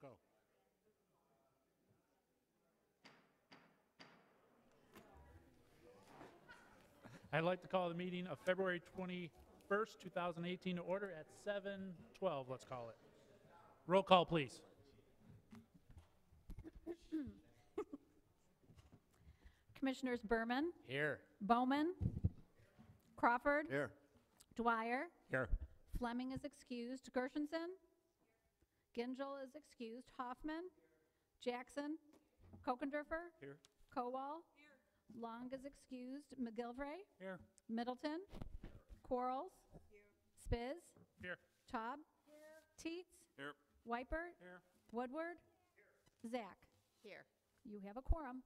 Go. I'd like to call the meeting of February 21st, 2018 to order at 7:12, let's call it. Roll call, please. Commissioners Berman, Here. Bowman, Crawford, Here. Dwyer, Here. Fleming is excused, Gershenson, Gingell is excused, Hoffman, Jackson, Kokendorfer, Here. Kowal, Long is excused, McGilvray, Here. Middleton, Quarles, Spiz, Here. Taub, Teets, Here. Wipert, Here. Woodward, Zach. Here. You have a quorum.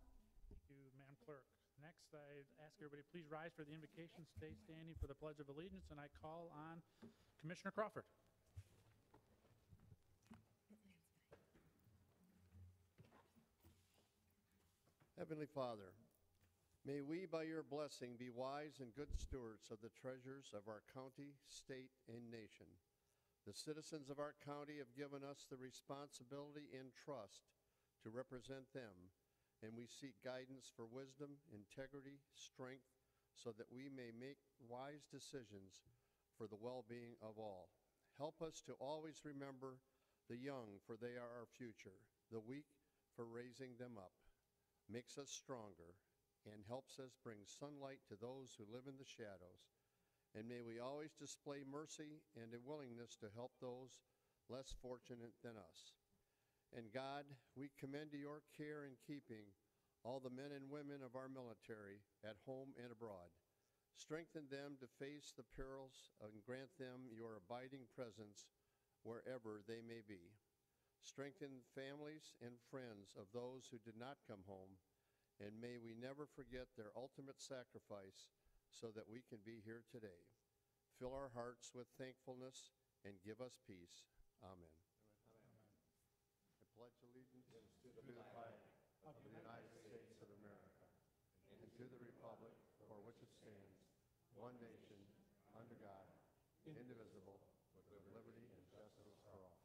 Thank you, Madam Clerk. Next, I ask everybody please rise for the invocation, stay standing for the Pledge of Allegiance, and I call on Commissioner Crawford. Heavenly Father, may we by your blessing be wise and good stewards of the treasures of our county, state, and nation. The citizens of our county have given us the responsibility and trust to represent them, and we seek guidance for wisdom, integrity, strength, so that we may make wise decisions for the well-being of all. Help us to always remember the young, for they are our future, the weak, for raising them up, makes us stronger, and helps us bring sunlight to those who live in the shadows. And may we always display mercy and a willingness to help those less fortunate than us. And God, we commend to your care and keeping all the men and women of our military at home and abroad. Strengthen them to face the perils and grant them your abiding presence wherever they may be. Strengthen families and friends of those who did not come home, and may we never forget their ultimate sacrifice so that we can be here today. Fill our hearts with thankfulness and give us peace. Amen. I pledge allegiance to the flag of the United States of America and to the republic for which it stands, one nation, under God, indivisible, with liberty and justice for all.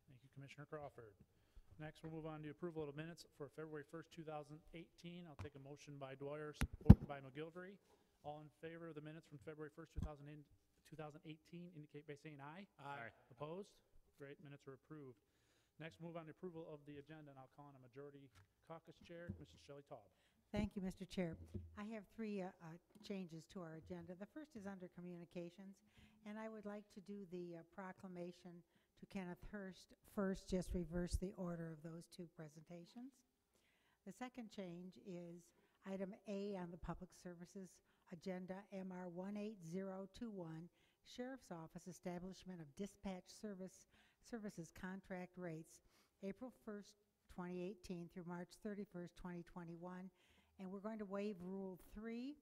Thank you, Commissioner Crawford. Next, we'll move on to approval of the minutes for February 1st, 2018. I'll take a motion by Dwyer, supported by McGilvray. All in favor of the minutes from February 1st, 2018, indicate by saying aye. Aye. Opposed? Great, minutes are approved. Next, move on to approval of the agenda, and I'll call on a majority caucus chair, Mrs. Shelley Taub. Thank you, Mr. Chair. I have three changes to our agenda. The first is under communications, and I would like to do the proclamation to Kenneth Hurst first, just reverse the order of those two presentations. The second change is item A on the public services agenda, MR 18021, Sheriff's Office establishment of dispatch services contract rates, April 1st, 2018 through March 31st, 2021. And we're going to waive Rule 3.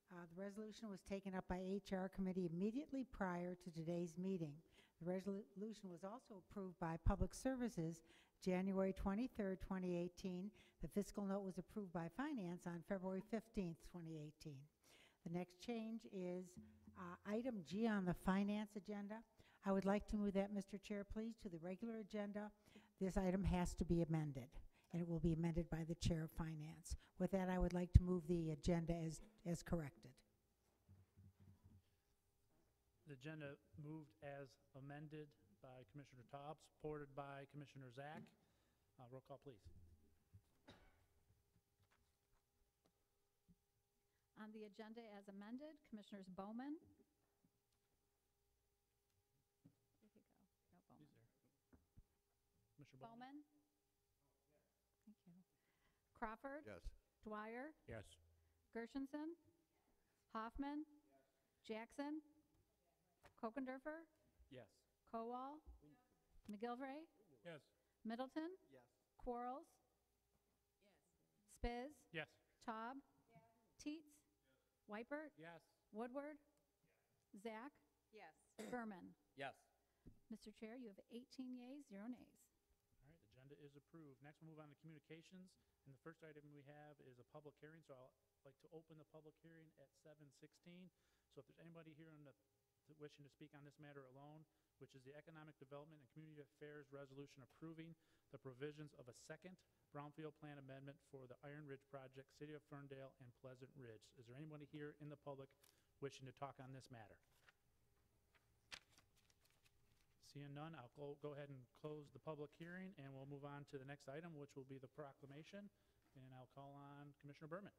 The resolution was taken up by HR Committee immediately prior to today's meeting. The resolution was also approved by Public Services January 23rd, 2018. The fiscal note was approved by Finance on February 15th, 2018. The next change is item G on the Finance agenda. I would like to move that, Mr. Chair, please, to the regular agenda. This item has to be amended, and it will be amended by the Chair of Finance. With that, I would like to move the agenda as corrected. The agenda moved as amended by Commissioner Taub, supported by Commissioner Zach. Roll call, please. On the agenda as amended, Commissioners Bowman. Where'd he go? No, Bowman. He's there. Commissioner Bowman? Bowman? Thank you. Crawford? Yes. Dwyer? Yes. Gershenson? Hoffman? Jackson? Kokendorfer? Yes. Kowal? McGilvray? Yes. Middleton? Yes. Quarles? Spiz? Yes. Taub? Teets? Wipert? Yes. Woodward? Zach? Yes. Berman? Yes. Mr. Chair, you have 18 yeas, 0 nays. All right, agenda is approved. Next, we'll move on to communications. And the first item we have is a public hearing, so I'll like to open the public hearing at 7:16. So if there's anybody here wishing to speak on this matter alone, which is the Economic Development and Community Affairs Resolution approving the provisions of a second Brownfield Plan Amendment for the Iron Ridge Project, City of Ferndale and Pleasant Ridge. Is there anybody here in the public wishing to talk on this matter? Seeing none, I'll go ahead and close the public hearing, and we'll move on to the next item, which will be the proclamation, and I'll call on Commissioner Berman.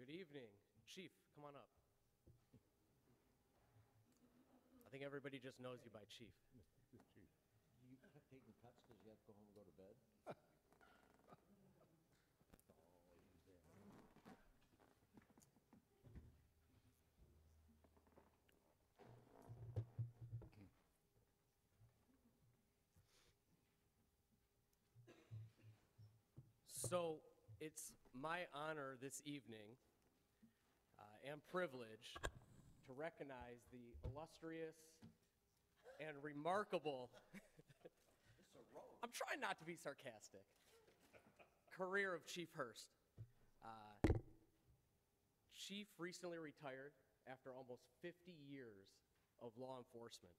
Good evening. Chief, come on up. I think everybody just knows you by Chief. You taking cuts because you have to go home and go to bed? So it's my honor this evening and privilege to recognize the illustrious and remarkable, I'm trying not to be sarcastic, career of Chief Hurst. Chief recently retired after almost 50 years of law enforcement.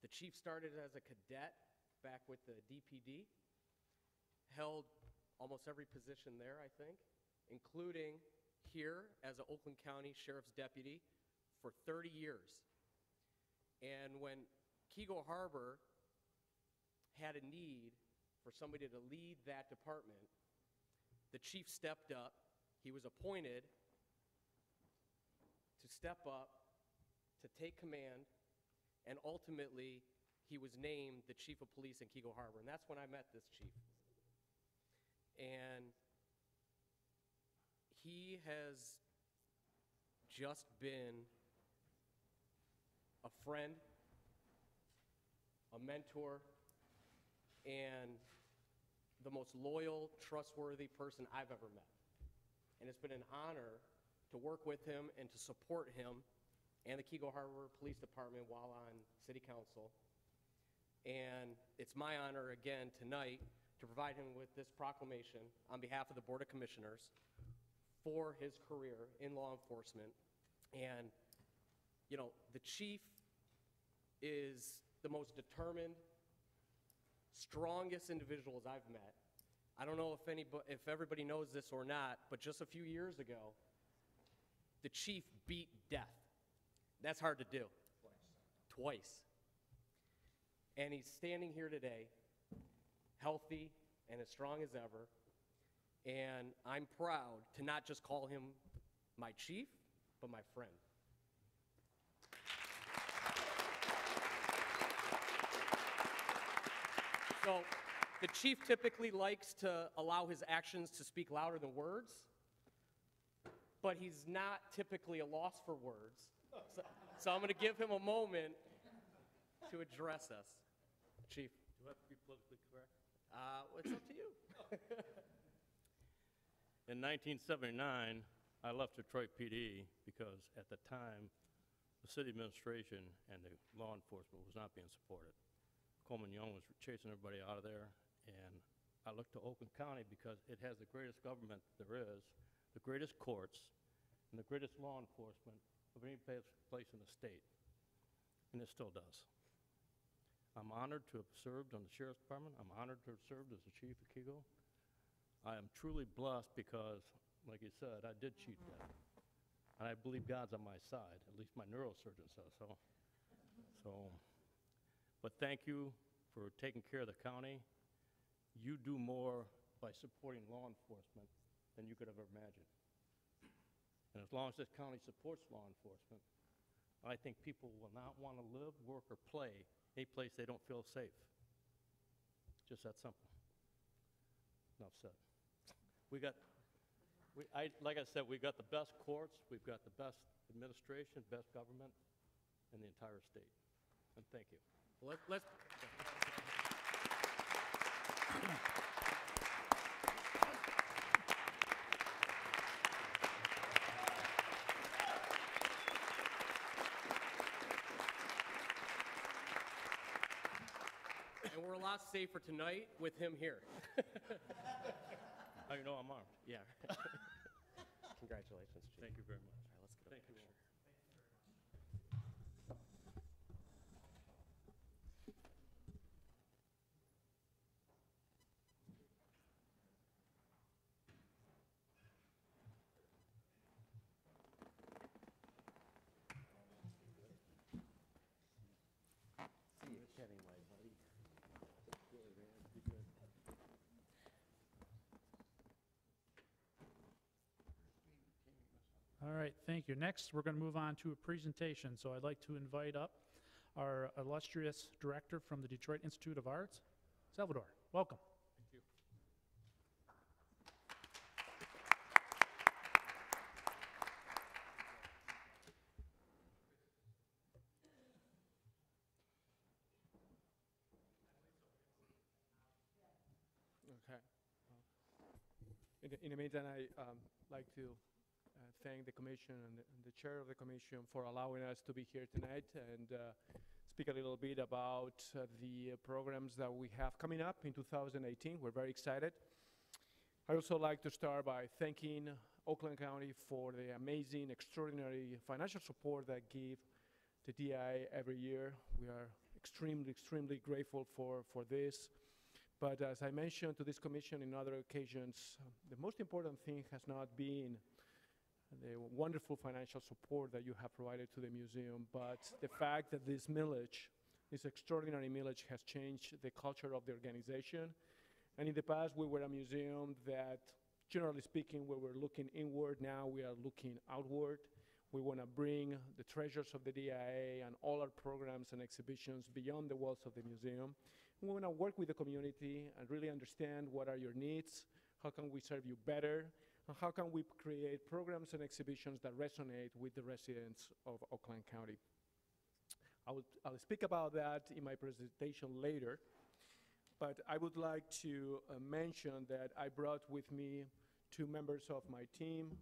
The Chief started as a cadet back with the DPD, held almost every position there, I think, including here as an Oakland County Sheriff's Deputy for 30 years. And when Keego Harbor had a need for somebody to lead that department, the Chief stepped up. He was appointed to step up, to take command, and ultimately he was named the Chief of Police in Keego Harbor. And that's when I met this Chief. And he has just been a friend, a mentor, and the most loyal, trustworthy person I've ever met. And it's been an honor to work with him and to support him and the Keego Harbor Police Department while on City Council. And it's my honor again tonight to provide him with this proclamation on behalf of the Board of Commissioners for his career in law enforcement. And, you know, the Chief is the most determined, strongest individuals I've met. I don't know if everybody knows this or not, but just a few years ago, the Chief beat death. That's hard to do. Twice. And he's standing here today, healthy and as strong as ever. And I'm proud to not just call him my chief, but my friend. So the chief typically likes to allow his actions to speak louder than words, but he's not typically a loss for words. So I'm going to give him a moment to address us. Chief. Do you have to be politically correct? It's up to you. In 1979, I left Detroit PD because at the time, the city administration and the law enforcement was not being supported. Coleman Young was chasing everybody out of there, and I looked to Oakland County because it has the greatest government there is, the greatest courts, and the greatest law enforcement of any place in the state, and it still does. I'm honored to have served on the Sheriff's Department. I'm honored to have served as the Chief of Keego. I am truly blessed because, like you said, I did cheat death. And I believe God's on my side. At least my neurosurgeon says so. But thank you for taking care of the county. You do more by supporting law enforcement than you could have imagined. And as long as this county supports law enforcement, I think people will not want to live, work, or play any place they don't feel safe. Just that simple. Enough said. Like I said, we got the best courts, we've got the best administration, best government in the entire state. And thank you. Let's lot safer tonight with him here. How you know I'm armed? Yeah. Congratulations, Chief. Thank you very much. All right, let's get a Thank you picture. all. See you kidding, my buddy. Really, man, be good. All right, thank you. Next, we're going to move on to a presentation. So I'd like to invite up our illustrious director from the Detroit Institute of Arts, Salvador. Welcome. Thank you. Okay. In the meantime, I like to thank the commission and the chair of the commission for allowing us to be here tonight and speak a little bit about the programs that we have coming up in 2018. We're very excited. I also like to start by thanking Oakland County for the amazing, extraordinary financial support that give the DI every year. We are extremely, extremely grateful for this. But as I mentioned to this commission in other occasions, the most important thing has not been the wonderful financial support that you have provided to the museum, but the fact that this millage, this extraordinary millage, has changed the culture of the organization. And in the past, we were a museum that, generally speaking, we were looking inward. Now we are looking outward. We want to bring the treasures of the DIA and all our programs and exhibitions beyond the walls of the museum. We want to work with the community and really understand what are your needs, how can we serve you better, and how can we create programs and exhibitions that resonate with the residents of Oakland County. I'll speak about that in my presentation later, but I would like to mention that I brought with me two members of my team,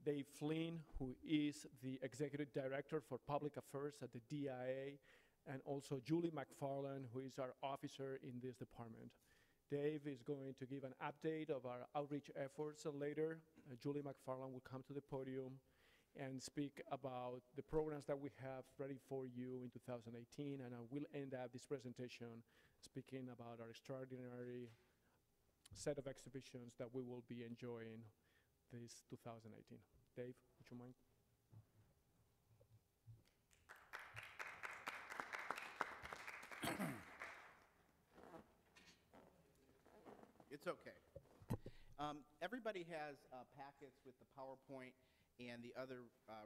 Dave Flynn, who is the Executive Director for Public Affairs at the DIA, and also Julie McFarland, who is our officer in this department. Dave is going to give an update of our outreach efforts later. Julie McFarland will come to the podium and speak about the programs that we have ready for you in 2018, and I will end up this presentation speaking about our extraordinary set of exhibitions that we will be enjoying this 2018. Dave, would you mind? It's okay. Everybody has packets with the PowerPoint and the other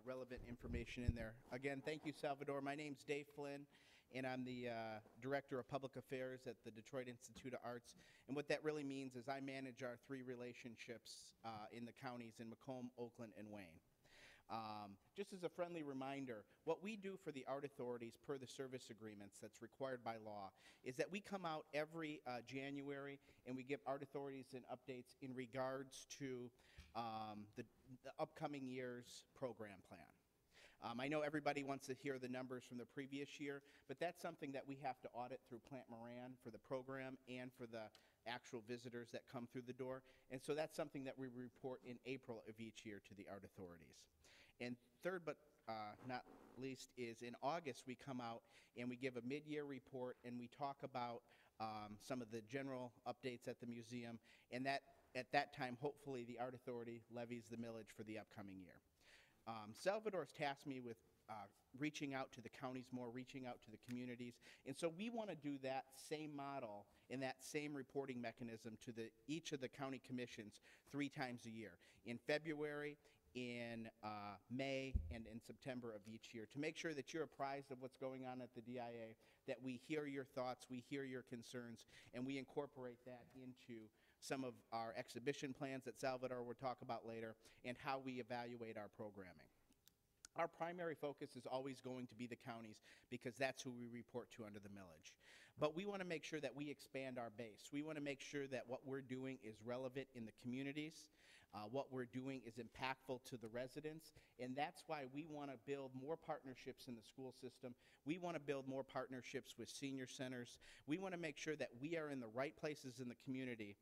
relevant information in there. Again, thank you, Salvador. My name's Dave Flynn, and I'm the Director of Public Affairs at the Detroit Institute of Arts. And what that really means is I manage our three relationships in the counties in Macomb, Oakland, and Wayne. Just as a friendly reminder, what we do for the art authorities per the service agreements that's required by law is that we come out every January and we give art authorities and updates in regards to the upcoming year's program plan. I know everybody wants to hear the numbers from the previous year, but that's something that we have to audit through Plant Moran for the program and for the actual visitors that come through the door. And so that's something that we report in April of each year to the art authorities. And third but not least is in August we come out and we give a mid-year report and we talk about some of the general updates at the museum, and that at that time hopefully the art authority levies the millage for the upcoming year. Salvador's tasked me with reaching out to the counties more, reaching out to the communities, and so we want to do that same model and that same reporting mechanism to each of the county commissions 3 times a year, in February, in May, and in September of each year, to make sure that you're apprised of what's going on at the DIA, that we hear your thoughts, we hear your concerns, and we incorporate that into some of our exhibition plans that Salvador will talk about later, and how we evaluate our programming. Our primary focus is always going to be the counties because that's who we report to under the millage. But we want to make sure that we expand our base. We want to make sure that what we're doing is relevant in the communities, what we're doing is impactful to the residents, and that's why we want to build more partnerships in the school system. We want to build more partnerships with senior centers. We want to make sure that we are in the right places in the community,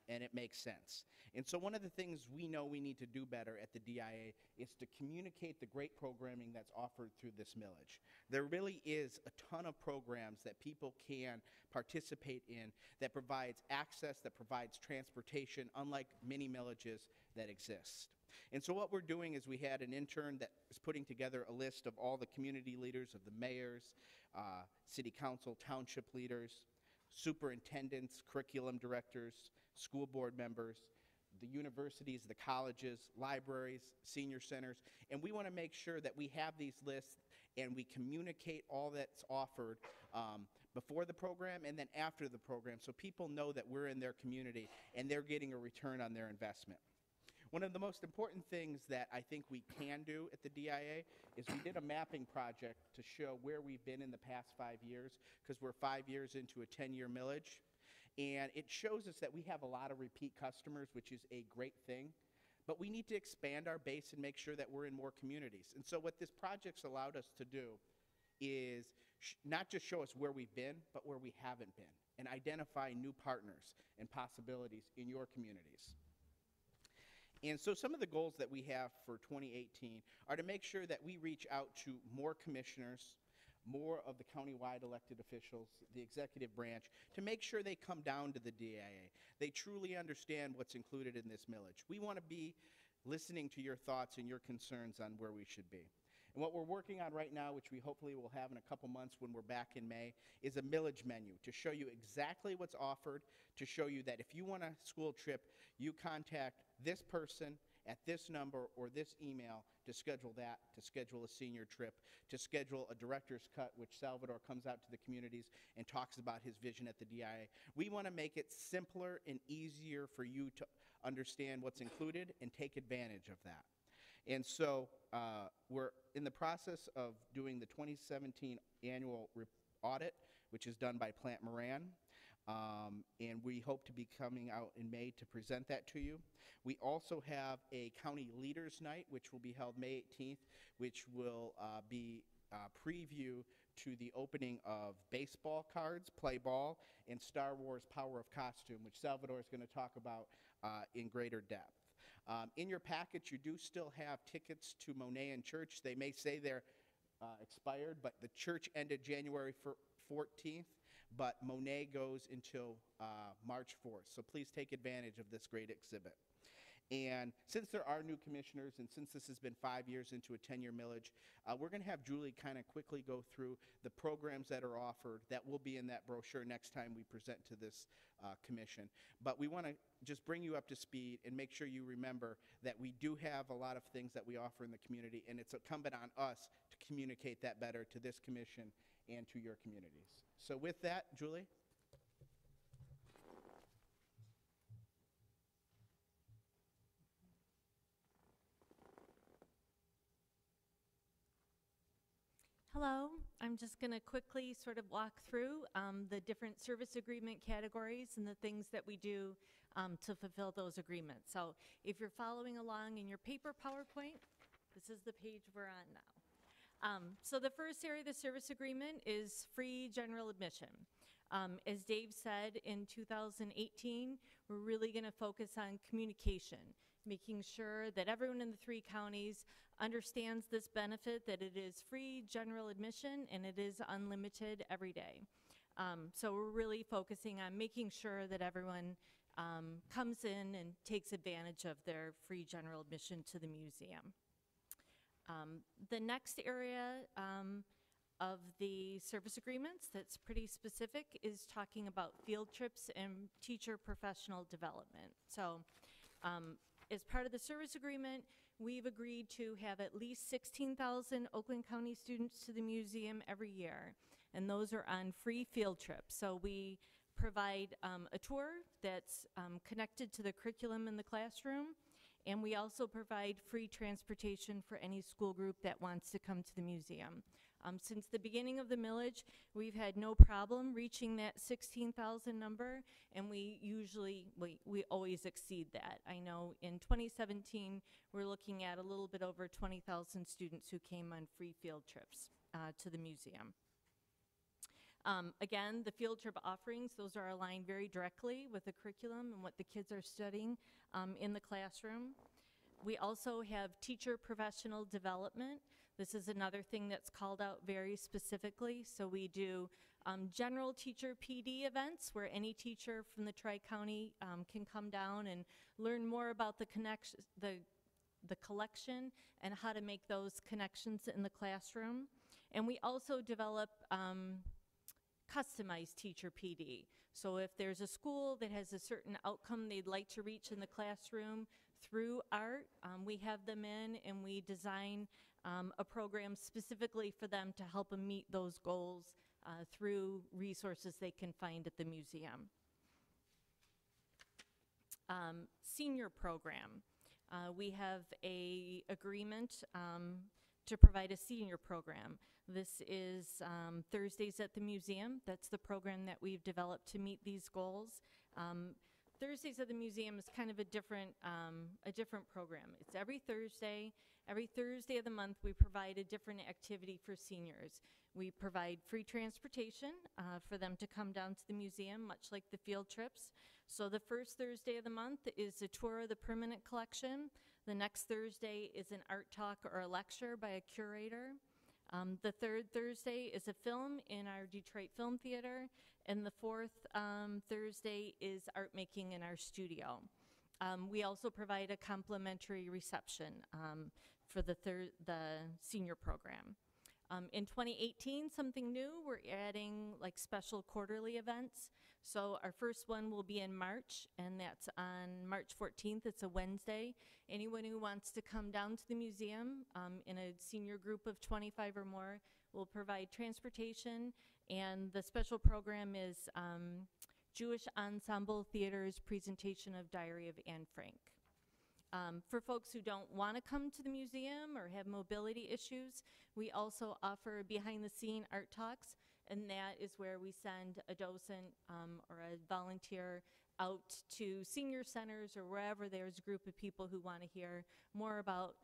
and it makes sense. And so one of the things we know we need to do better at the DIA is to communicate the great programming that's offered through this millage. There really is a ton of programs that people can participate in that provides access, that provides transportation, unlike many millages that exist. And so what we're doing is we had an intern that is putting together a list of all the community leaders, of the mayors, city council, township leaders, superintendents, curriculum directors, school board members, the universities, the colleges, libraries, senior centers, and we want to make sure that we have these lists and we communicate all that's offered before the program and then after the program so people know that we're in their community and they're getting a return on their investment. One of the most important things that I think we can do at the DIA is we did a mapping project to show where we've been in the past 5 years, because we're 5 years into a 10-year millage. And it shows us that we have a lot of repeat customers, which is a great thing. But we need to expand our base and make sure that we're in more communities. And so what this project's allowed us to do is not just show us where we've been, but where we haven't been, and identify new partners and possibilities in your communities. And so some of the goals that we have for 2018 are to make sure that we reach out to more commissioners, more of the countywide elected officials, the executive branch, to make sure they come down to the DIA. They truly understand what's included in this millage. We want to be listening to your thoughts and your concerns on where we should be. And what we're working on right now, which we hopefully will have in a couple months when we're back in May, is a millage menu to show you exactly what's offered, to show you that if you want a school trip, you contact this person at this number or this email to schedule that, to schedule a senior trip, to schedule a director's cut, which Salvador comes out to the communities and talks about his vision at the DIA. We want to make it simpler and easier for you to understand what's included and take advantage of that. And so we're in the process of doing the 2017 annual audit, which is done by Plant Moran. And we hope to be coming out in May to present that to you. We also have a county leaders night, which will be held May 18th, which will be a preview to the opening of baseball cards, play ball, and Star Wars Power of Costume, which Salvador is going to talk about in greater depth. In your package, you do still have tickets to Monet and Church. They may say they're expired, but the church ended January 14th. But Monet goes until March 4th. So please take advantage of this great exhibit. And since there are new commissioners, and since this has been 5 years into a 10-year millage, we're going to have Julie kind of quickly go through the programs that are offered that will be in that brochure next time we present to this commission. But we want to just bring you up to speed and make sure you remember that we do have a lot of things that we offer in the community, and it's incumbent on us to communicate that better to this commission and to your communities. So with that, Julie? Hello, I'm just going to quickly sort of walk through the different service agreement categories and the things that we do to fulfill those agreements. So if you're following along in your paper PowerPoint, this is the page we're on now. So the first area of the service agreement is free general admission. As Dave said, in 2018, we're really going to focus on communication, making sure that everyone in the 3 counties understands this benefit, that it is free general admission and it is unlimited every day. So we're really focusing on making sure that everyone comes in and takes advantage of their free general admission to the museum. The next area of the service agreements that's pretty specific is talking about field trips and teacher professional development. So as part of the service agreement, we've agreed to have at least 16,000 Oakland County students to the museum every year, and those are on free field trips. So we provide a tour that's connected to the curriculum in the classroom, And we also provide free transportation for any school group that wants to come to the museum. Since the beginning of the millage, we've had no problem reaching that 16,000 number, and we always exceed that. I know in 2017, we're looking at a little bit over 20,000 students who came on free field trips to the museum. Again, the field trip offerings, those are aligned very directly with the curriculum and what the kids are studying in the classroom. We also have teacher professional development. This is another thing that's called out very specifically. So we do general teacher PD events where any teacher from the Tri-County can come down and learn more about the collection and how to make those connections in the classroom. And we also develop customized teacher PD. So if there's a school that has a certain outcome they'd like to reach in the classroom through art, we have them in and we design a program specifically for them to help them meet those goals through resources they can find at the museum. Senior program. We have a agreement to provide a senior program. This is Thursdays at the Museum. That's the program that we've developed to meet these goals. Thursdays at the Museum is kind of a different program. It's every Thursday. Every Thursday of the month, we provide a different activity for seniors. We provide free transportation for them to come down to the museum, much like the field trips. So the first Thursday of the month is a tour of the permanent collection. The next Thursday is an art talk or a lecture by a curator. The third Thursday is a film in our Detroit Film Theater, and the fourth Thursday is art making in our studio. We also provide a complimentary reception for the senior program. In 2018, something new, we're adding like special quarterly events. So our first one will be in March, and that's on March 14th. It's a Wednesday. Anyone who wants to come down to the museum in a senior group of 25 or more will provide transportation, and the special program is Jewish Ensemble Theater's presentation of Diary of Anne Frank. For folks who don't want to come to the museum or have mobility issues, we also offer behind-the-scene art talks, and that is where we send a docent or a volunteer out to senior centers or wherever there's a group of people who want to hear more about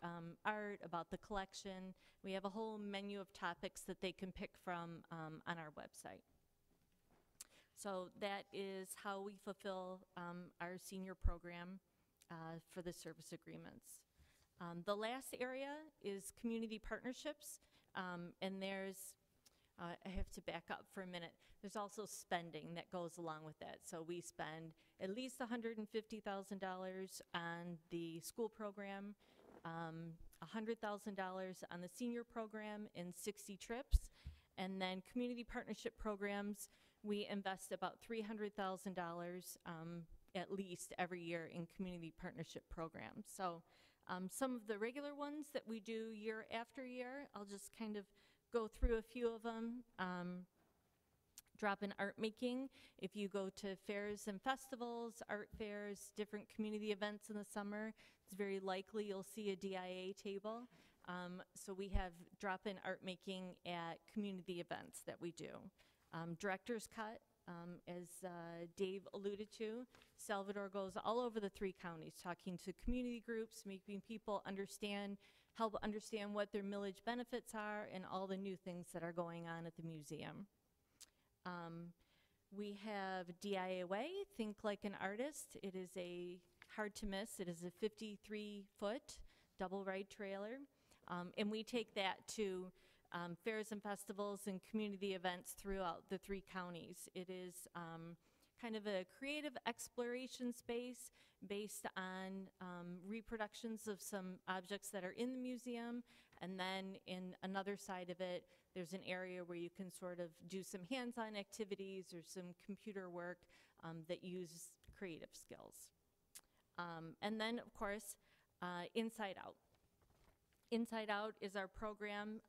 art, about the collection. We have a whole menu of topics that they can pick from on our website. So that is how we fulfill our senior program for the service agreements. The last area is community partnerships, and there's, I have to back up for a minute, there's also spending that goes along with that. So we spend at least $150,000 on the school program, $100,000 on the senior program, and 60 trips. And then community partnership programs, we invest about $300,000 at least every year in community partnership programs. So some of the regular ones that we do year after year, I'll just kind of go through a few of them. Drop in art making. If you go to fairs and festivals, art fairs, different community events in the summer, it's very likely you'll see a DIA table. So we have drop-in art making at community events that we do. Director's cut, as Dave alluded to, Salvador goes all over the 3 counties talking to community groups, making people help understand what their millage benefits are and all the new things that are going on at the museum. We have DIA Way, Think Like an Artist. It is hard to miss. It is a 53-foot double ride trailer. And we take that to fairs and festivals and community events throughout the 3 counties. It is kind of a creative exploration space based on reproductions of some objects that are in the museum. And then in another side of it, there's an area where you can sort of do some hands-on activities or some computer work that use creative skills. And then, of course, Inside Out. Inside Out is our program.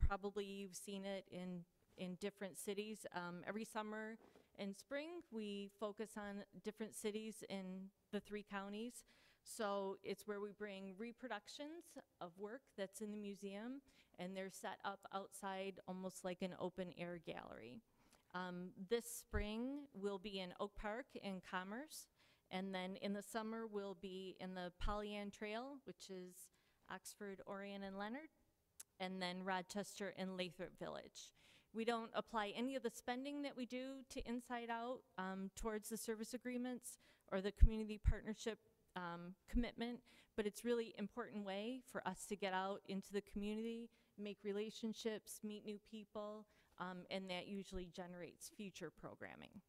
Probably you've seen it in different cities. Every summer and spring, we focus on different cities in the 3 counties. So it's where we bring reproductions of work that's in the museum, and they're set up outside almost like an open air gallery. This spring, we'll be in Oak Park in Commerce, and then in the summer, we'll be in the Pollyant Trail, which is Oxford, Orion, and Leonard, and then Rochester and Lathrop Village. We don't apply any of the spending that we do to Inside Out towards the service agreements or the community partnership commitment, but it's really important way for us to get out into the community, make relationships, meet new people, and that usually generates future programming.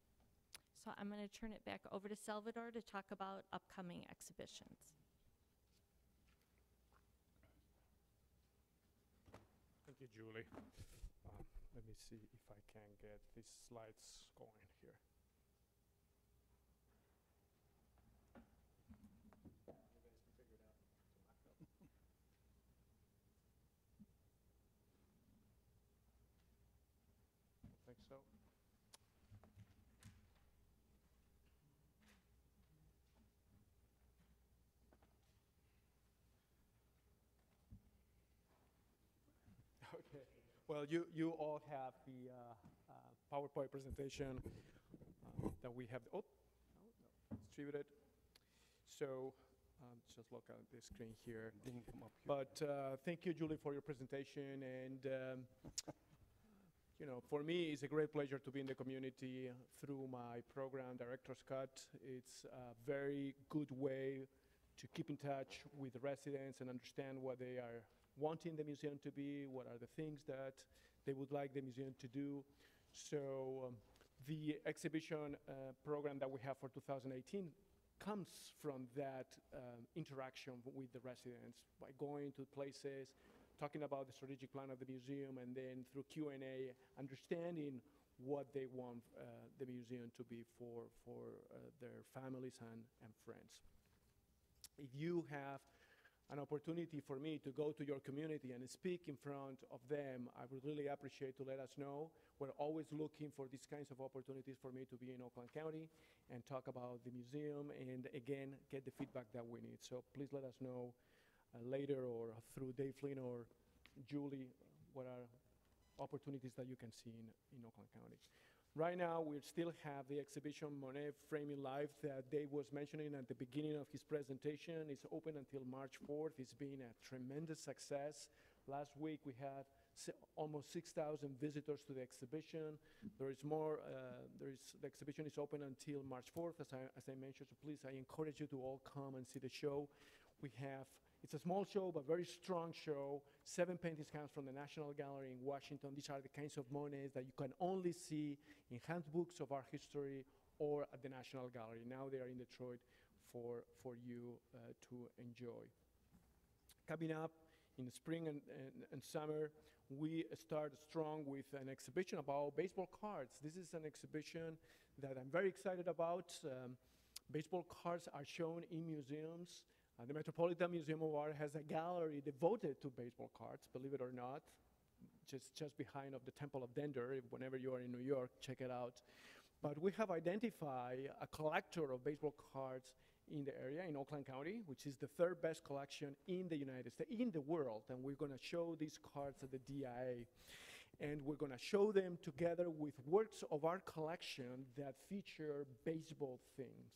So I'm going to turn it back over to Salvador to talk about upcoming exhibitions. Thank you, Julie. Let me see if I can get these slides going here. I think so. Okay. Well, you all have the PowerPoint presentation that we have. Oh, no, distributed. So just look at the screen here. Didn't come up here. But thank you, Julie, for your presentation. And you know, for me, it's a great pleasure to be in the community through my program, Director's Cut. It's a very good way to keep in touch with the residents and understand what they are wanting the museum to be, what are the things that they would like the museum to do. So the exhibition program that we have for 2018 comes from that interaction with the residents by going to places, talking about the strategic plan of the museum, and then through Q&A, understanding what they want the museum to be for their families and friends. If you have an opportunity for me to go to your community and speak in front of them, I would really appreciate to let us know. We're always looking for these kinds of opportunities for me to be in Oakland County and talk about the museum and, again, get the feedback that we need. So please let us know later or through Dave Flynn or Julie what are opportunities that you can see in Oakland County. Right now, we still have the exhibition Monet Framing Life that Dave was mentioning at the beginning of his presentation. It's open until March 4th. It's been a tremendous success. Last week, we had almost 6,000 visitors to the exhibition. There is more. The exhibition is open until March 4th, as I mentioned. So please, I encourage you to all come and see the show. We have. It's a small show, but very strong show. 7 paintings comes from the National Gallery in Washington. These are the kinds of Monets that you can only see in handbooks of art history or at the National Gallery. Now they are in Detroit for you to enjoy. Coming up in the spring and summer, we start strong with an exhibition about baseball cards. This is an exhibition that I'm very excited about. Baseball cards are shown in museums. The Metropolitan Museum of Art has a gallery devoted to baseball cards, believe it or not, just behind of the Temple of Denver. Whenever you are in New York, check it out. But we have identified a collector of baseball cards in the area, in Oakland County, which is the third best collection in the United States, in the world. And we're going to show these cards at the DIA. And we're going to show them together with works of art collection that feature baseball themes.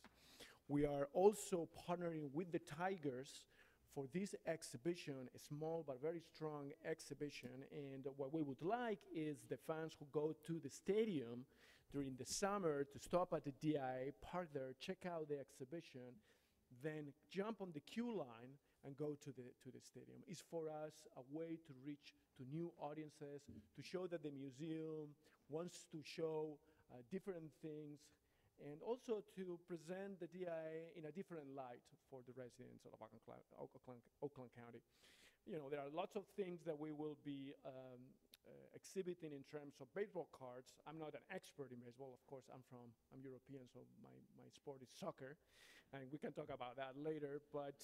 We are also partnering with the Tigers for this exhibition, a small but very strong exhibition. And what we would like is the fans who go to the stadium during the summer to stop at the DIA, park there, check out the exhibition, then jump on the queue line and go to the stadium. It's for us a way to reach to new audiences, to show that the museum wants to show different things, and also to present the DIA in a different light for the residents of Oakland County. You know, there are lots of things that we will be exhibiting in terms of baseball cards. I'm not an expert in baseball, of course. I'm European, so my sport is soccer, and we can talk about that later. But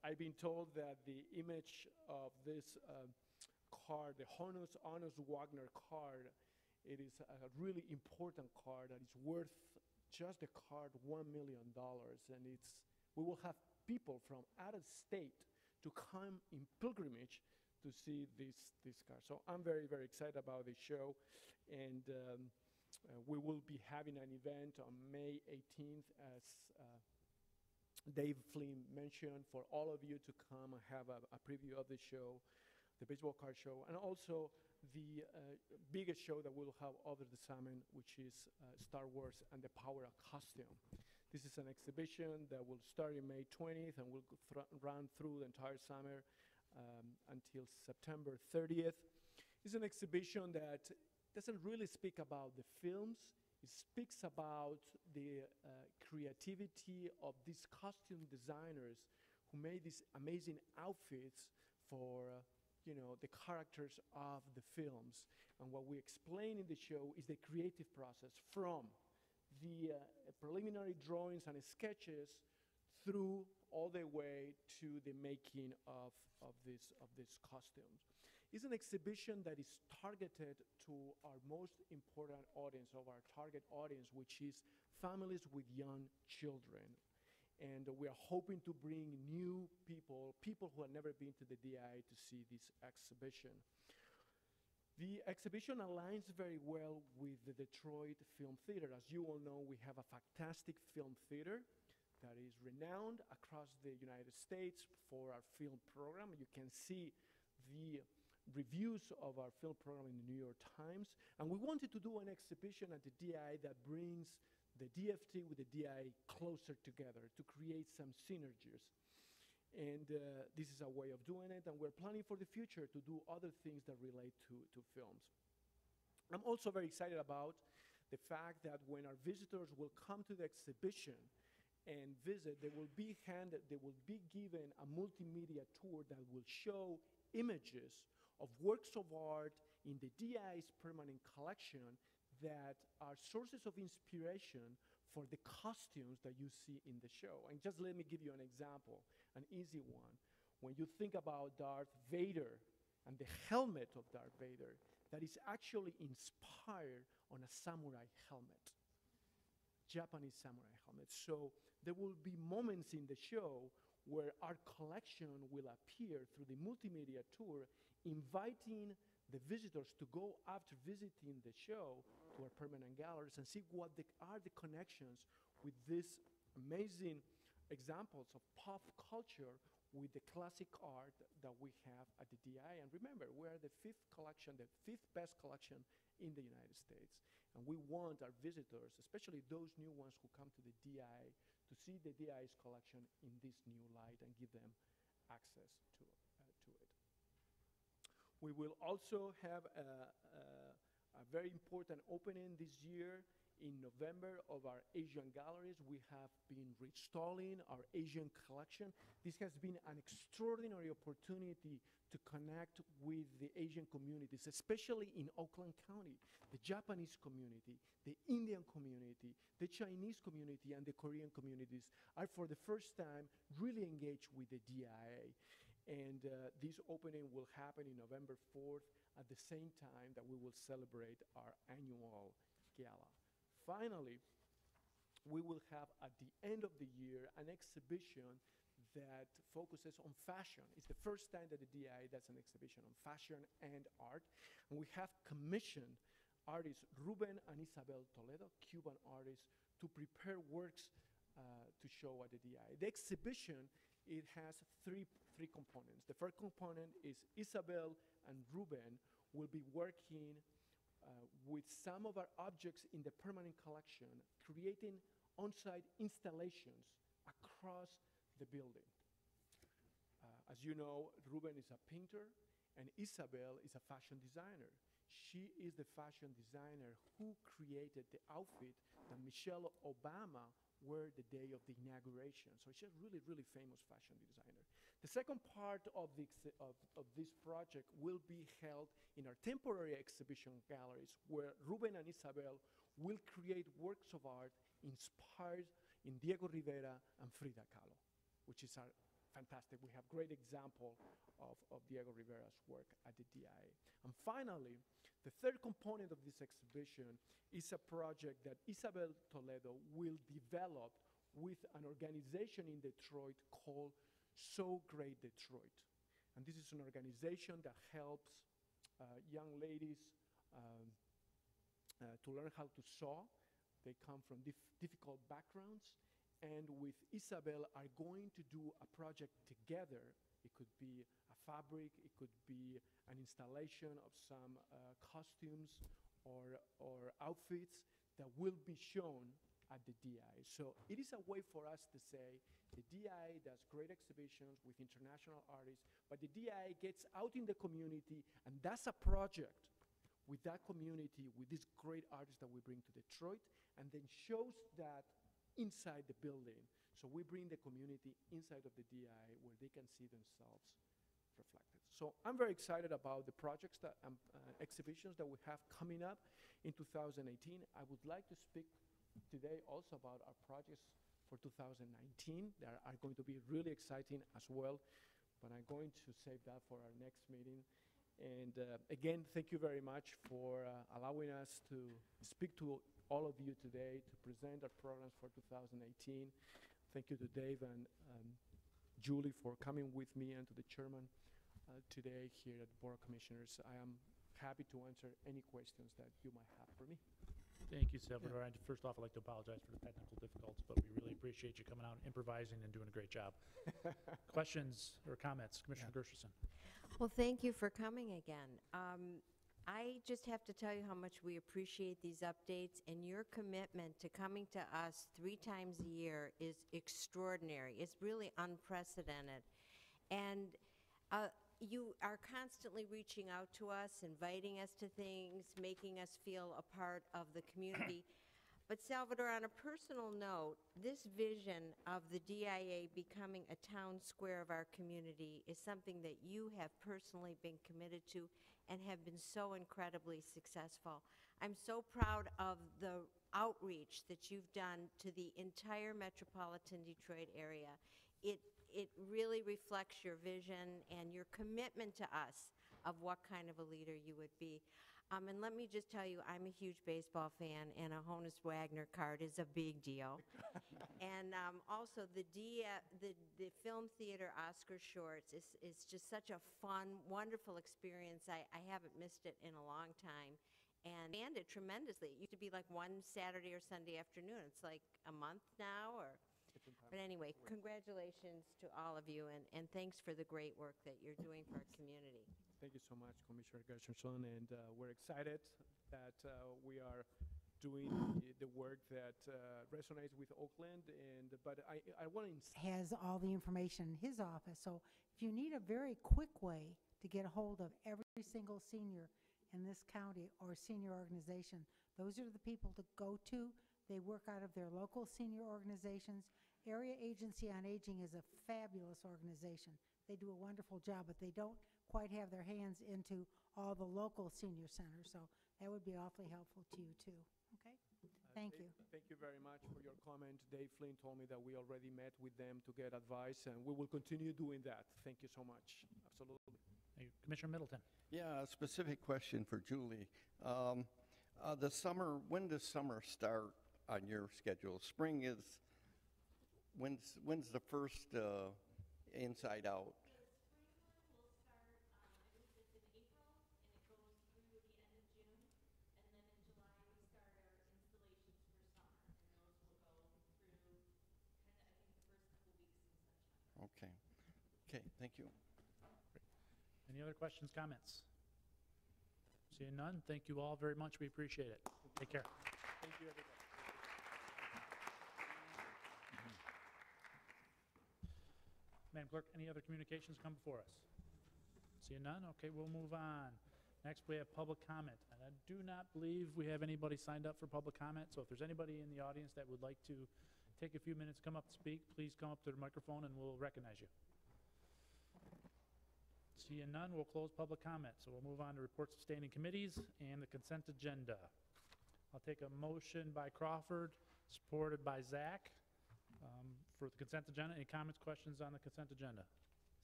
I've been told that the image of this card, the Honus Wagner card, it is a really important card that is worth just the card $1 million, and we will have people from out of state to come in pilgrimage to see this car. So I'm very, very excited about this show. And we will be having an event on May 18th, as Dave Flynn mentioned, for all of you to come and have a preview of the show, the baseball card show, and also the biggest show that we'll have over the summer, which is Star Wars and the Power of Costume. This is an exhibition that will start in May 20th and will run through the entire summer until September 30th. It's an exhibition that doesn't really speak about the films. It speaks about the creativity of these costume designers who made these amazing outfits for the characters of the films. And what we explain in the show is the creative process from the preliminary drawings and sketches through all the way to the making of these costumes. It's an exhibition that is targeted to our most important audience, of our target audience, which is families with young children. And we are hoping to bring new people who have never been to the DI, to see this exhibition. The exhibition aligns very well with the Detroit Film Theater. As you all know, we have a fantastic film theater that is renowned across the United States for our film program. You can see the reviews of our film program in the New York Times. And we wanted to do an exhibition at the DI that brings the DFT with the DI closer together to create some synergies. And this is a way of doing it, and we're planning for the future to do other things that relate to films. I'm also very excited about the fact that when our visitors will come to the exhibition and visit, they will be given a multimedia tour that will show images of works of art in the DI's permanent collection that are sources of inspiration for the costumes that you see in the show. And just let me give you an example, an easy one. When you think about Darth Vader and the helmet of Darth Vader, that is actually inspired on a samurai helmet, Japanese samurai helmet. So there will be moments in the show where our collection will appear through the multimedia tour, inviting the visitors to go after visiting the show to our permanent galleries and see what are the connections with these amazing examples of pop culture with the classic art that we have at the DI. And remember, we are the fifth best collection in the United States. And we want our visitors, especially those new ones who come to the DI, to see the DI's collection in this new light and give them access to it. We will also have a very important opening this year in November of our Asian galleries. We have been reinstalling our Asian collection. This has been an extraordinary opportunity to connect with the Asian communities, especially in Oakland County, the Japanese community, the Indian community, the Chinese community, and the Korean communities are for the first time really engaged with the DIA. And this opening will happen in November 4th at the same time that we will celebrate our annual gala. Finally, we will have at the end of the year an exhibition that focuses on fashion. It's the first time that the DI does an exhibition on fashion and art. And we have commissioned artists Ruben and Isabel Toledo, Cuban artists, to prepare works to show at the DI. The exhibition, it has three components. The first component is Isabel and Ruben will be working with some of our objects in the permanent collection, creating on-site installations across the building. As you know, Ruben is a painter and Isabel is a fashion designer. She is the fashion designer who created the outfit that Michelle Obama wore the day of the inauguration. So she's a really, really famous fashion designer. The second part of this project will be held in our temporary exhibition galleries, where Ruben and Isabel will create works of art inspired in Diego Rivera and Frida Kahlo, which is fantastic. We have great example of Diego Rivera's work at the DIA. And finally, the third component of this exhibition is a project that Isabel Toledo will develop with an organization in Detroit called So Great Detroit. And this is an organization that helps young ladies to learn how to sew. They come from difficult backgrounds, and with Isabel are going to do a project together. It could be a fabric, it could be an installation of some costumes or outfits that will be shown at the DI. So it is a way for us to say the DI does great exhibitions with international artists, but the DI gets out in the community and does a project with that community, with these great artists that we bring to Detroit, and then shows that inside the building. So we bring the community inside of the DI where they can see themselves reflected. So I'm very excited about the projects that exhibitions that we have coming up in 2018. I would like to speak today also about our projects for 2019 that are going to be really exciting as well, but I'm going to save that for our next meeting. And again, thank you very much for allowing us to speak to all of you today to present our programs for 2018. Thank you to Dave and Julie for coming with me, and to the chairman today here at the Board of Commissioners. I am happy to answer any questions that you might have for me. Thank you, Salvador. First off, I'd like to apologize for the technical difficulties, but we really appreciate you coming out, improvising, and doing a great job. Questions or comments? Commissioner Gershenson. Well, thank you for coming again. I just have to tell you how much we appreciate these updates, and your commitment to coming to us 3 times a year is extraordinary. It's really unprecedented. And you are constantly reaching out to us, inviting us to things, making us feel a part of the community. But Salvador, on a personal note, this vision of the DIA becoming a town square of our community is something that you have personally been committed to and have been so incredibly successful. I'm so proud of the outreach that you've done to the entire metropolitan Detroit area. It really reflects your vision and your commitment to us of what kind of a leader you would be. And let me just tell you, I'm a huge baseball fan, and a Honus Wagner card is a big deal. And also, the Film Theater Oscar Shorts is just such a fun, wonderful experience. I haven't missed it in a long time. And it tremendously. It used to be like one Saturday or Sunday afternoon. It's like a month now, or... But anyway, congratulations to all of you, and thanks for the great work that you're doing for our community. Thank you so much, Commissioner Gershenson, and we're excited that we are doing the work that resonates with Oakland. But I want to Has all the information in his office, so if you need a very quick way to get a hold of every single senior in this county or senior organization, those are the people to go to. They work out of their local senior organizations. Area Agency on Aging is a fabulous organization. They do a wonderful job, but they don't quite have their hands into all the local senior centers, so that would be awfully helpful to you, too. Okay? Thank you. Thank you very much for your comment. Dave Flynn told me that we already met with them to get advice, and we will continue doing that. Thank you so much. Absolutely. Thank you. Commissioner Middleton. Yeah, a specific question for Julie. When does summer start on your schedule? Spring is, when's the first Inside Out? Okay. Okay, thank you. Any other questions, comments? Seeing none, thank you all very much. We appreciate it. Take care. Thank you, everybody. Madam Clerk, any other communications come before us? Seeing none, okay, we'll move on. Next, we have public comment, and I do not believe we have anybody signed up for public comment, so if there's anybody in the audience that would like to take a few minutes, come up and speak, please come up to the microphone and we'll recognize you. Seeing none, we'll close public comment, so we'll move on to reports of standing committees and the consent agenda. I'll take a motion by Crawford, supported by Zach, for the consent agenda. Any comments, questions on the consent agenda?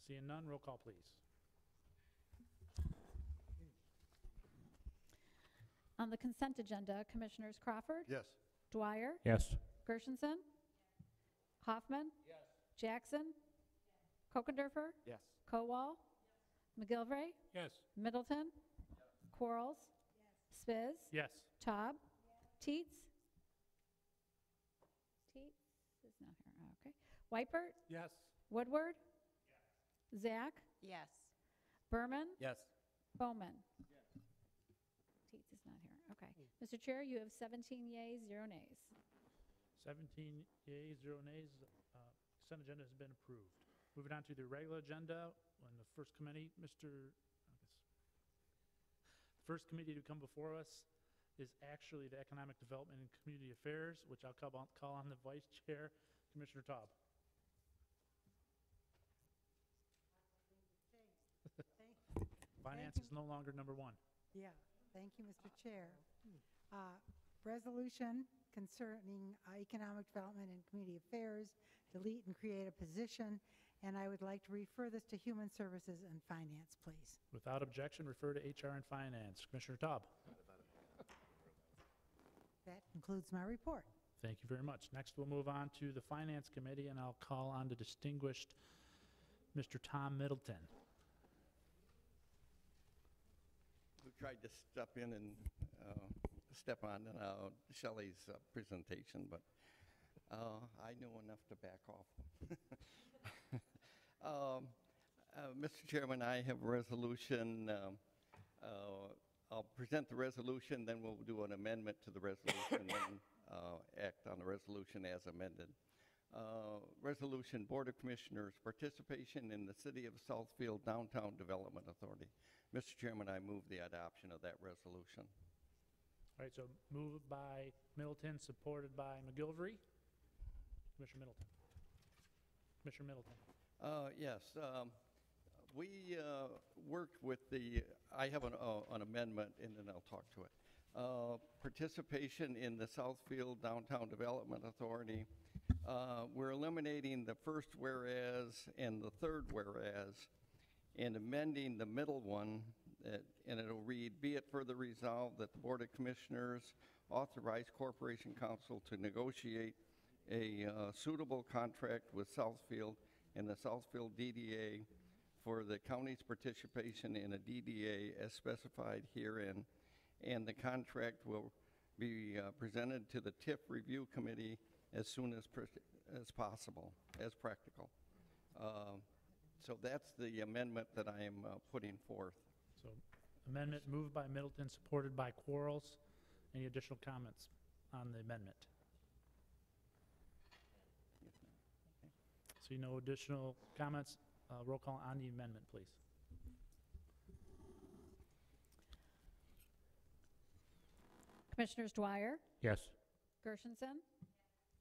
Seeing none, roll call, please. On the consent agenda, Commissioners Crawford, Yes. Dwyer, Yes. Gershenson, Hoffman. Jackson. Kokendorfer. Yes. Kowal. McGilvray. Yes. Middleton. Quarles. Spiz. Yes. Taub. Teets. Teets is not here. Okay. Wipert. Yes. Woodward. Zach. Yes. Berman. Yes. Bowman. Teets is not here. Okay. Mr. Chair, you have 17 yeas, 0 nays. 17 yeas, 0 nays. Consent agenda has been approved. Moving on to the regular agenda, when the first committee, the first committee to come before us is actually the Economic Development and Community Affairs, which I'll call on the Vice Chair, Commissioner Taub. Finance is no longer number one. Yeah, thank you, Mr. Chair. Resolution concerning Economic Development and Community Affairs, delete and create a position, and I would like to refer this to Human Services and Finance, please. Without objection, refer to HR and Finance. Commissioner Taub. That concludes my report. Thank you very much. Next, we'll move on to the Finance Committee, and I'll call on the distinguished Mr. Tom Middleton. Who tried to step in and step on Shelley's presentation, but I know enough to back off. Mr. Chairman, I have a resolution. I'll present the resolution, then we'll do an amendment to the resolution, then act on the resolution as amended. Resolution, Board of Commissioners, participation in the City of Southfield Downtown Development Authority. Mr. Chairman, I move the adoption of that resolution. All right, so moved by Middleton, supported by McGilvery. Commissioner Middleton. Commissioner Middleton. Yes, we worked with I have an amendment, and then I'll talk to it. Participation in the Southfield Downtown Development Authority. We're eliminating the first whereas and the third whereas, and amending the middle one, and it'll read, be it further resolved that the Board of Commissioners authorize Corporation Counsel to negotiate a suitable contract with Southfield and the Southfield DDA for the county's participation in a DDA as specified herein, and the contract will be presented to the TIF Review Committee as soon as possible, as practical. So that's the amendment that I am putting forth. So amendment moved by Middleton, supported by Quarles. Any additional comments on the amendment? See no additional comments. Roll call on the amendment, please. Commissioners Dwyer. Yes. Gershenson.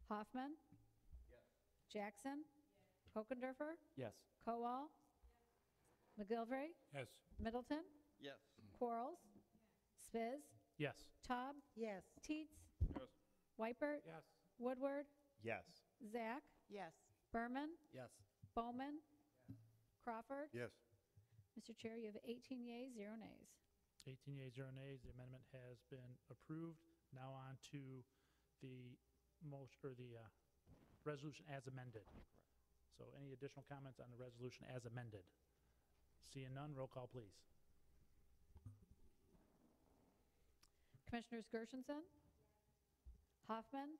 Hoffman. Jackson. Kokendorfer. Yes. Kowal. McGilvray. Yes. Middleton. Yes. Quarles. Spiz. Yes. Taub. Yes. Teets. Yes. Wipert. Yes. Woodward. Yes. Zach. Yes. Berman. Yes. Bowman. Crawford. Yes. Mr. Chair, you have 18 yeas, 0 nays. 18 yeas, 0 nays. The amendment has been approved. Now on to the resolution as amended. So any additional comments on the resolution as amended? Seeing none, roll call, please. Commissioners Gershenson. Hoffman.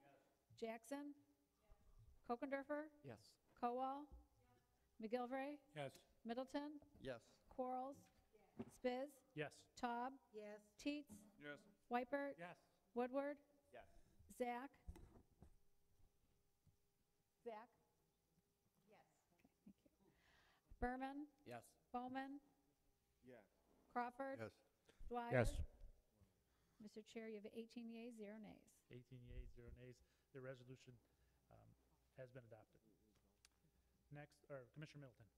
Jackson. Kokendorfer. Yes. Kowal. McGilvray. Yes. Middleton. Yes. Quarles. Spiz. Yes. Taub. Yes. Teets. Yes. Wipert. Yes. Woodward. Yes. Zach. Zach. Yes. Okay, thank you. Berman. Yes. Bowman. Yes. Crawford. Yes. Dwyer. Yes. Mr. Chair, you have 18 yeas, 0 nays. 18 yeas, 0 nays. The resolution has been adopted. Next, Commissioner Middleton.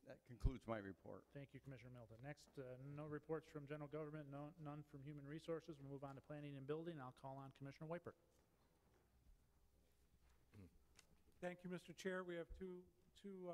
That concludes my report. Thank you, Commissioner Middleton. Next, no reports from General Government, none from Human Resources. We'll move on to Planning and Building. I'll call on Commissioner Wipert. Thank you, Mr. Chair. We have two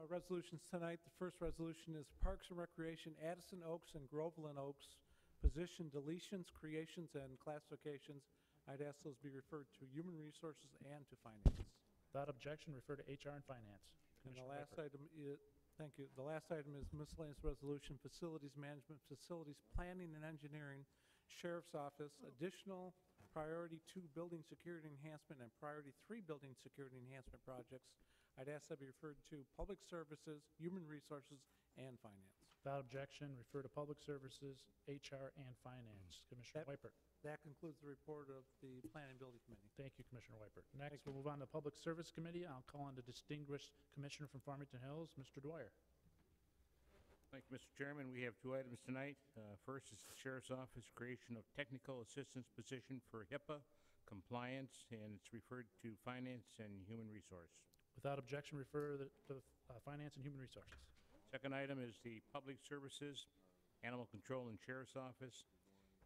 resolutions tonight. The first resolution is Parks and Recreation, Addison Oaks and Groveland Oaks, position deletions, creations, and classifications. I'd ask those be referred to Human Resources and to Finance. Without objection, refer to HR and Finance. And the Commissioner last Wiper. item is, thank you, the last item is miscellaneous resolution, facilities management, facilities planning and engineering, sheriff's office, additional priority 2 building security enhancement and priority 3 building security enhancement projects. I'd ask that be referred to public services, human resources, and finance. Without objection, refer to Public Services, HR, and Finance. Commissioner Wiper. That concludes the report of the Planning and Building Committee. Thank you, Commissioner Wiper. Next, we'll move on to Public Service Committee. I'll call on the distinguished Commissioner from Farmington Hills, Mr. Dwyer. Thank you, Mr. Chairman. We have 2 items tonight. First is the Sheriff's Office creation of technical assistance position for HIPAA compliance, and it's referred to Finance and Human Resource. Without objection, refer to Finance and Human Resources. Second item is the Public Services, Animal Control and Sheriff's Office,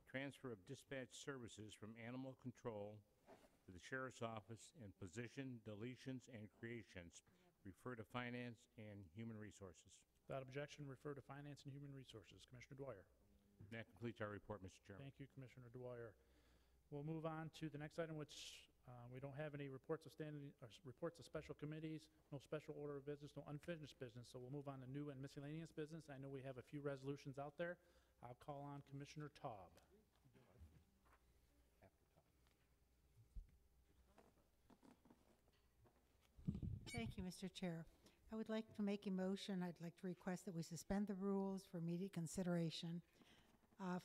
transfer of dispatch services from Animal Control to the Sheriff's Office and position deletions and creations. Refer to Finance and Human Resources. Without objection, refer to Finance and Human Resources. Commissioner Dwyer. And that completes our report, Mr. Chairman. Thank you, Commissioner Dwyer. We'll move on to the next item, which we don't have any reports of standing, or reports of special committees, no special order of business, no unfinished business. So we'll move on to new and miscellaneous business. I know we have a few resolutions out there. I'll call on Commissioner Taub. Thank you, Mr. Chair. I would like to make a motion. I'd like to request that we suspend the rules for immediate consideration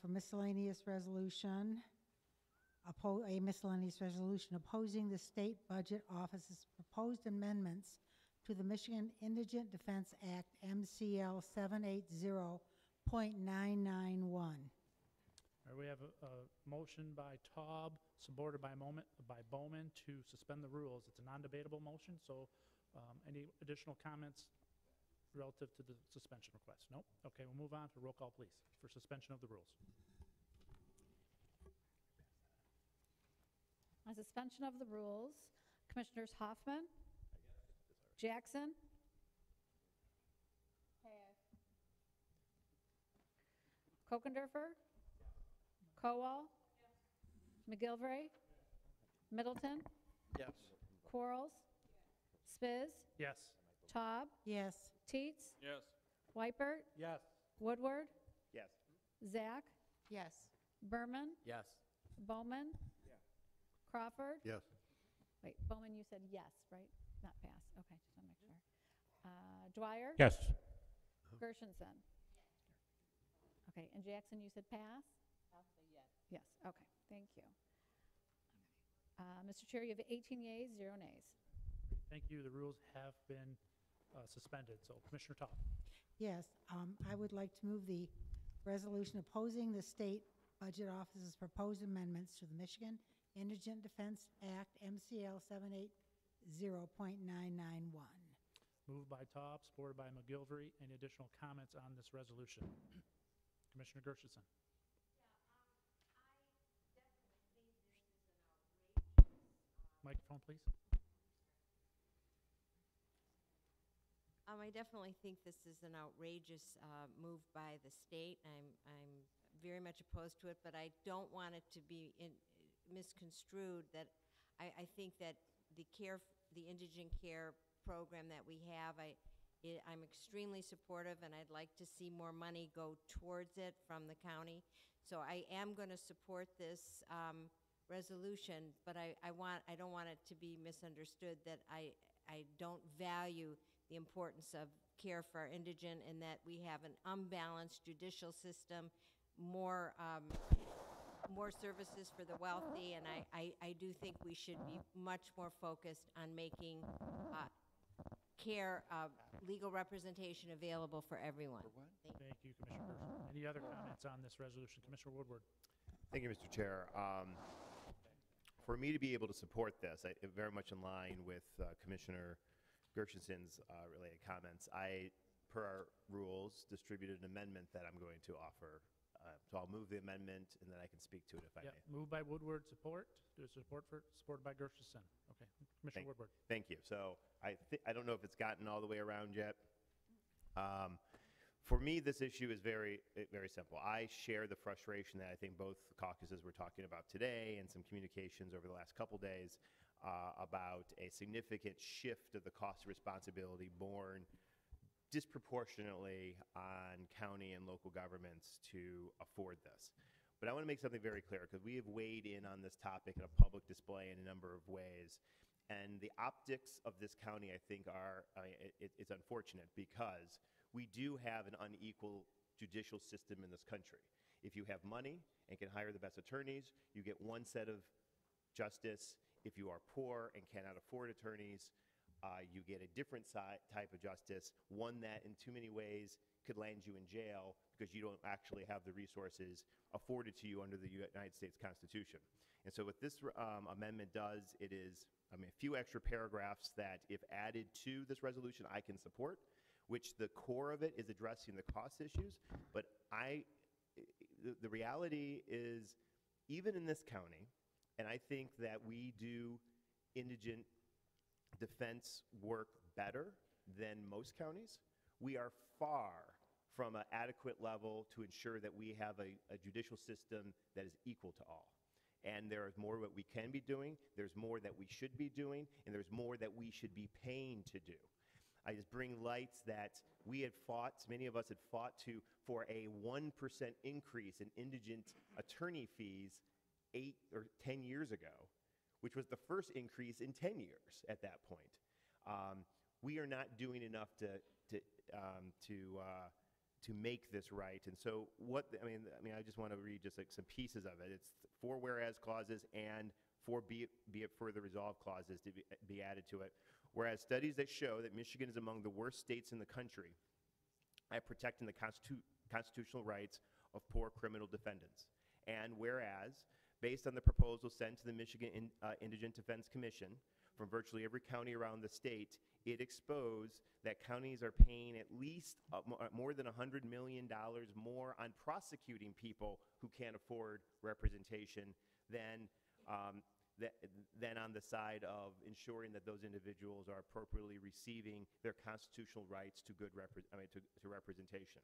for miscellaneous resolution, a miscellaneous resolution opposing the State Budget Office's proposed amendments to the Michigan Indigent Defense Act, MCL 780.991. All right, we have a motion by Taub, supported by Bowman to suspend the rules. It's a non-debatable motion, so any additional comments relative to the suspension request? Nope. Okay, we'll move on to roll call, please, for suspension of the rules. On suspension of the rules, Commissioners Hoffman? Jackson? Kokendorfer? Kowal? McGilvray? Middleton? Yes. Quarles? Spiz? Yes. Taub? Yes. Teets? Yes. Wipert? Yes. Woodward? Yes. Zach? Yes. Berman? Yes. Bowman? Crawford? Yes. Wait, Bowman, you said yes, right? Not pass. Okay, just want to make sure. Dwyer? Yes. Gershenson? Okay, and Jackson, you said pass? I'll say yes. Yes, okay, thank you. Mr. Chair, you have 18 yeas, 0 nays. Thank you. The rules have been suspended. So Commissioner Taub. Yes, I would like to move the resolution opposing the State Budget Office's proposed amendments to the Michigan Indigent Defense Act, MCL 780.991. Moved by Taub, supported by McGilvery. Any additional comments on this resolution? Commissioner Gershenson. Microphone, please. I definitely think this is an outrageous move by the state. I'm very much opposed to it, but I don't want it to be misconstrued that I think that the indigent care program that we have, I'm extremely supportive, and I'd like to see more money go towards it from the county. So I am going to support this resolution, but I don't want it to be misunderstood that I don't value the importance of care for our indigent, and that we have an unbalanced judicial system, more services for the wealthy, and I do think we should be much more focused on making care, legal representation available for everyone. Thank you, Commissioner Gershenson. Any other comments on this resolution? Commissioner Woodward. Thank you, Mr. Chair. For me to be able to support this, very much in line with Commissioner Gershenson's related comments, I, per our rules, distributed an amendment that I'm going to offer. So I'll move the amendment, and then I can speak to it if I may. Moved by Woodward, supported by Gershenson. Okay, Commissioner Woodward. Thank you. So I don't know if it's gotten all the way around yet. For me, this issue is very simple. I share the frustration that I think both caucuses were talking about today, and some communications over the last couple days. about a significant shift of the cost of responsibility borne disproportionately on county and local governments to afford this. But I want to make something very clear, because we have weighed in on this topic in a public display in a number of ways. And the optics of this county, I think, are, it's unfortunate, because we do have an unequal judicial system in this country. If you have money and can hire the best attorneys, you get one set of justice. If you are poor and cannot afford attorneys, you get a different type of justice, one that in too many ways could land you in jail because you don't actually have the resources afforded to you under the United States Constitution. And so what this amendment does, it is a few extra paragraphs that, if added to this resolution, I can support, which the core of it is addressing the cost issues. But the reality is, even in this county, and I think that we do indigent defense work better than most counties, we are far from an adequate level to ensure that we have a judicial system that is equal to all. And there is more that we can be doing, there's more that we should be doing, and there's more that we should be paying to do. I just bring lights that we had fought, many of us had fought for a 1% increase in indigent attorney fees 8 or 10 years ago, which was the first increase in 10 years at that point. We are not doing enough to make this right. And so I just want to read just like some pieces of it. It's 4 whereas clauses and 4 be it further resolved clauses to be added to it. Whereas studies that show that Michigan is among the worst states in the country at protecting the constitutional rights of poor criminal defendants. And whereas, based on the proposal sent to the Michigan Indigent Defense Commission from virtually every county around the state, it exposed that counties are paying at least more than $100 million more on prosecuting people who can't afford representation than on the side of ensuring that those individuals are appropriately receiving their constitutional rights to to representation.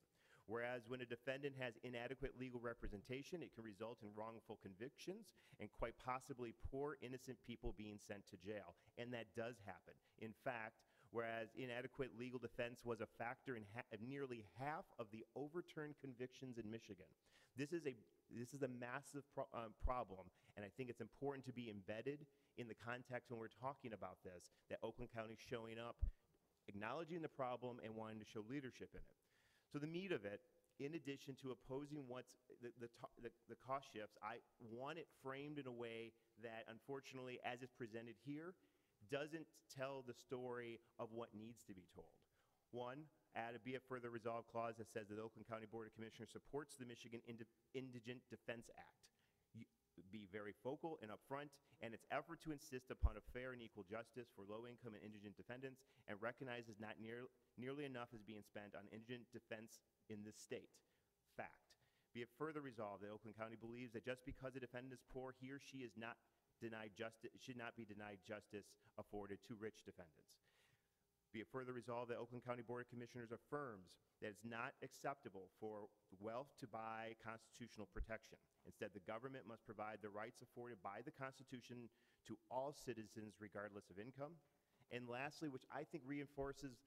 Whereas when a defendant has inadequate legal representation, it can result in wrongful convictions and quite possibly poor innocent people being sent to jail. And that does happen. In fact, whereas inadequate legal defense was a factor in nearly half of the overturned convictions in Michigan. This is a massive problem, and I think it's important to be embedded in the context when we're talking about this, that Oakland County is showing up, acknowledging the problem, and wanting to show leadership in it. So the meat of it, in addition to opposing what's the cost shifts, I want it framed in a way that, unfortunately, as it's presented here, doesn't tell the story of what needs to be told. One, add a be it further resolved clause that says that the Oakland County Board of Commissioners supports the Michigan Indigent Defense Act. Be very vocal and upfront in its effort to insist upon a fair and equal justice for low-income and indigent defendants, and recognizes not nearly enough is being spent on indigent defense in this state. Fact. Be it further resolved that Oakland County believes that just because a defendant is poor, he or she is not denied justice, should not be denied justice afforded to rich defendants. Be it further resolved that Oakland County Board of Commissioners affirms that it's not acceptable for wealth to buy constitutional protection. Instead, the government must provide the rights afforded by the Constitution to all citizens regardless of income. And lastly, which I think reinforces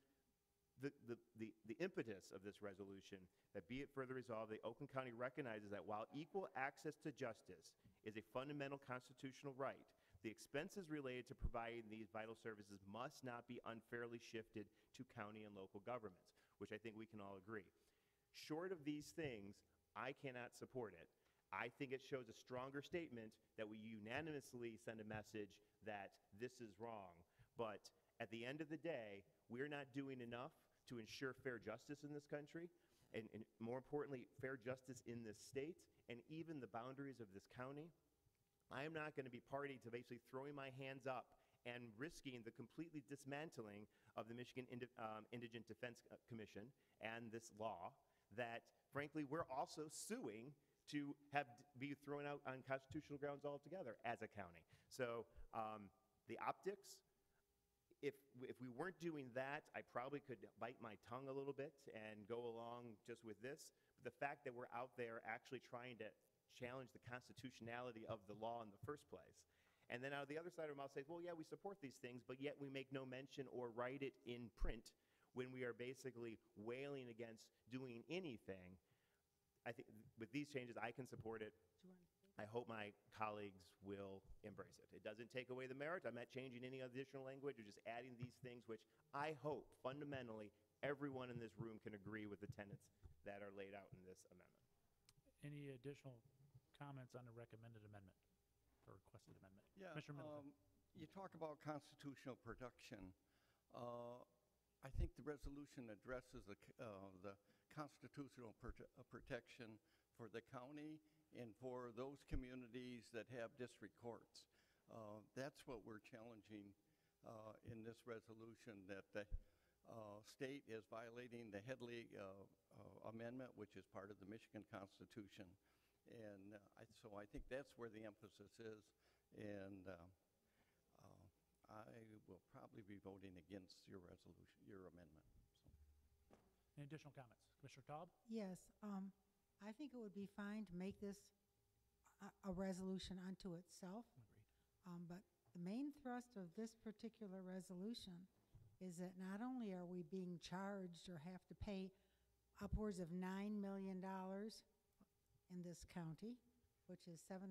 the impetus of this resolution, that be it further resolved, that Oakland County recognizes that while equal access to justice is a fundamental constitutional right, the expenses related to providing these vital services must not be unfairly shifted to county and local governments, which I think we can all agree. Short of these things, I cannot support it. I think it shows a stronger statement that we unanimously send a message that this is wrong. But at the end of the day, we're not doing enough to ensure fair justice in this country, and more importantly, fair justice in this state, and even the boundaries of this county. I am not going to be party to basically throwing my hands up and risking the completely dismantling of the Michigan Indigent Defense Commission and this law that, frankly, we're also suing to be thrown out on constitutional grounds altogether as a county. So the optics, if we weren't doing that, I probably could bite my tongue a little bit and go along just with this. But the fact that we're out there actually trying to challenge the constitutionality of the law in the first place, And then out of the other side of our mouth says, well, yeah, we support these things, but yet we make no mention or write it in print when we are basically wailing against doing anything. I think with these changes, I can support it. I hope my colleagues will embrace it. It doesn't take away the merit. I'm not changing any additional language or just adding these things, which I hope fundamentally everyone in this room can agree with the tenets that are laid out in this amendment. Any additional comments on the recommended amendment or requested amendment? Yeah, Commissioner Middleton. you talk about constitutional protection. I think the resolution addresses the constitutional protection for the county and for those communities that have district courts. That's what we're challenging in this resolution, that the state is violating the Headley Amendment, which is part of the Michigan Constitution. And so I think that's where the emphasis is. And I will probably be voting against your resolution, your amendment. So. Any additional comments? Commissioner Taub? Yes, I think it would be fine to make this a resolution unto itself. But the main thrust of this particular resolution is that not only are we being charged or have to pay upwards of $9 million in this county, which is $7.25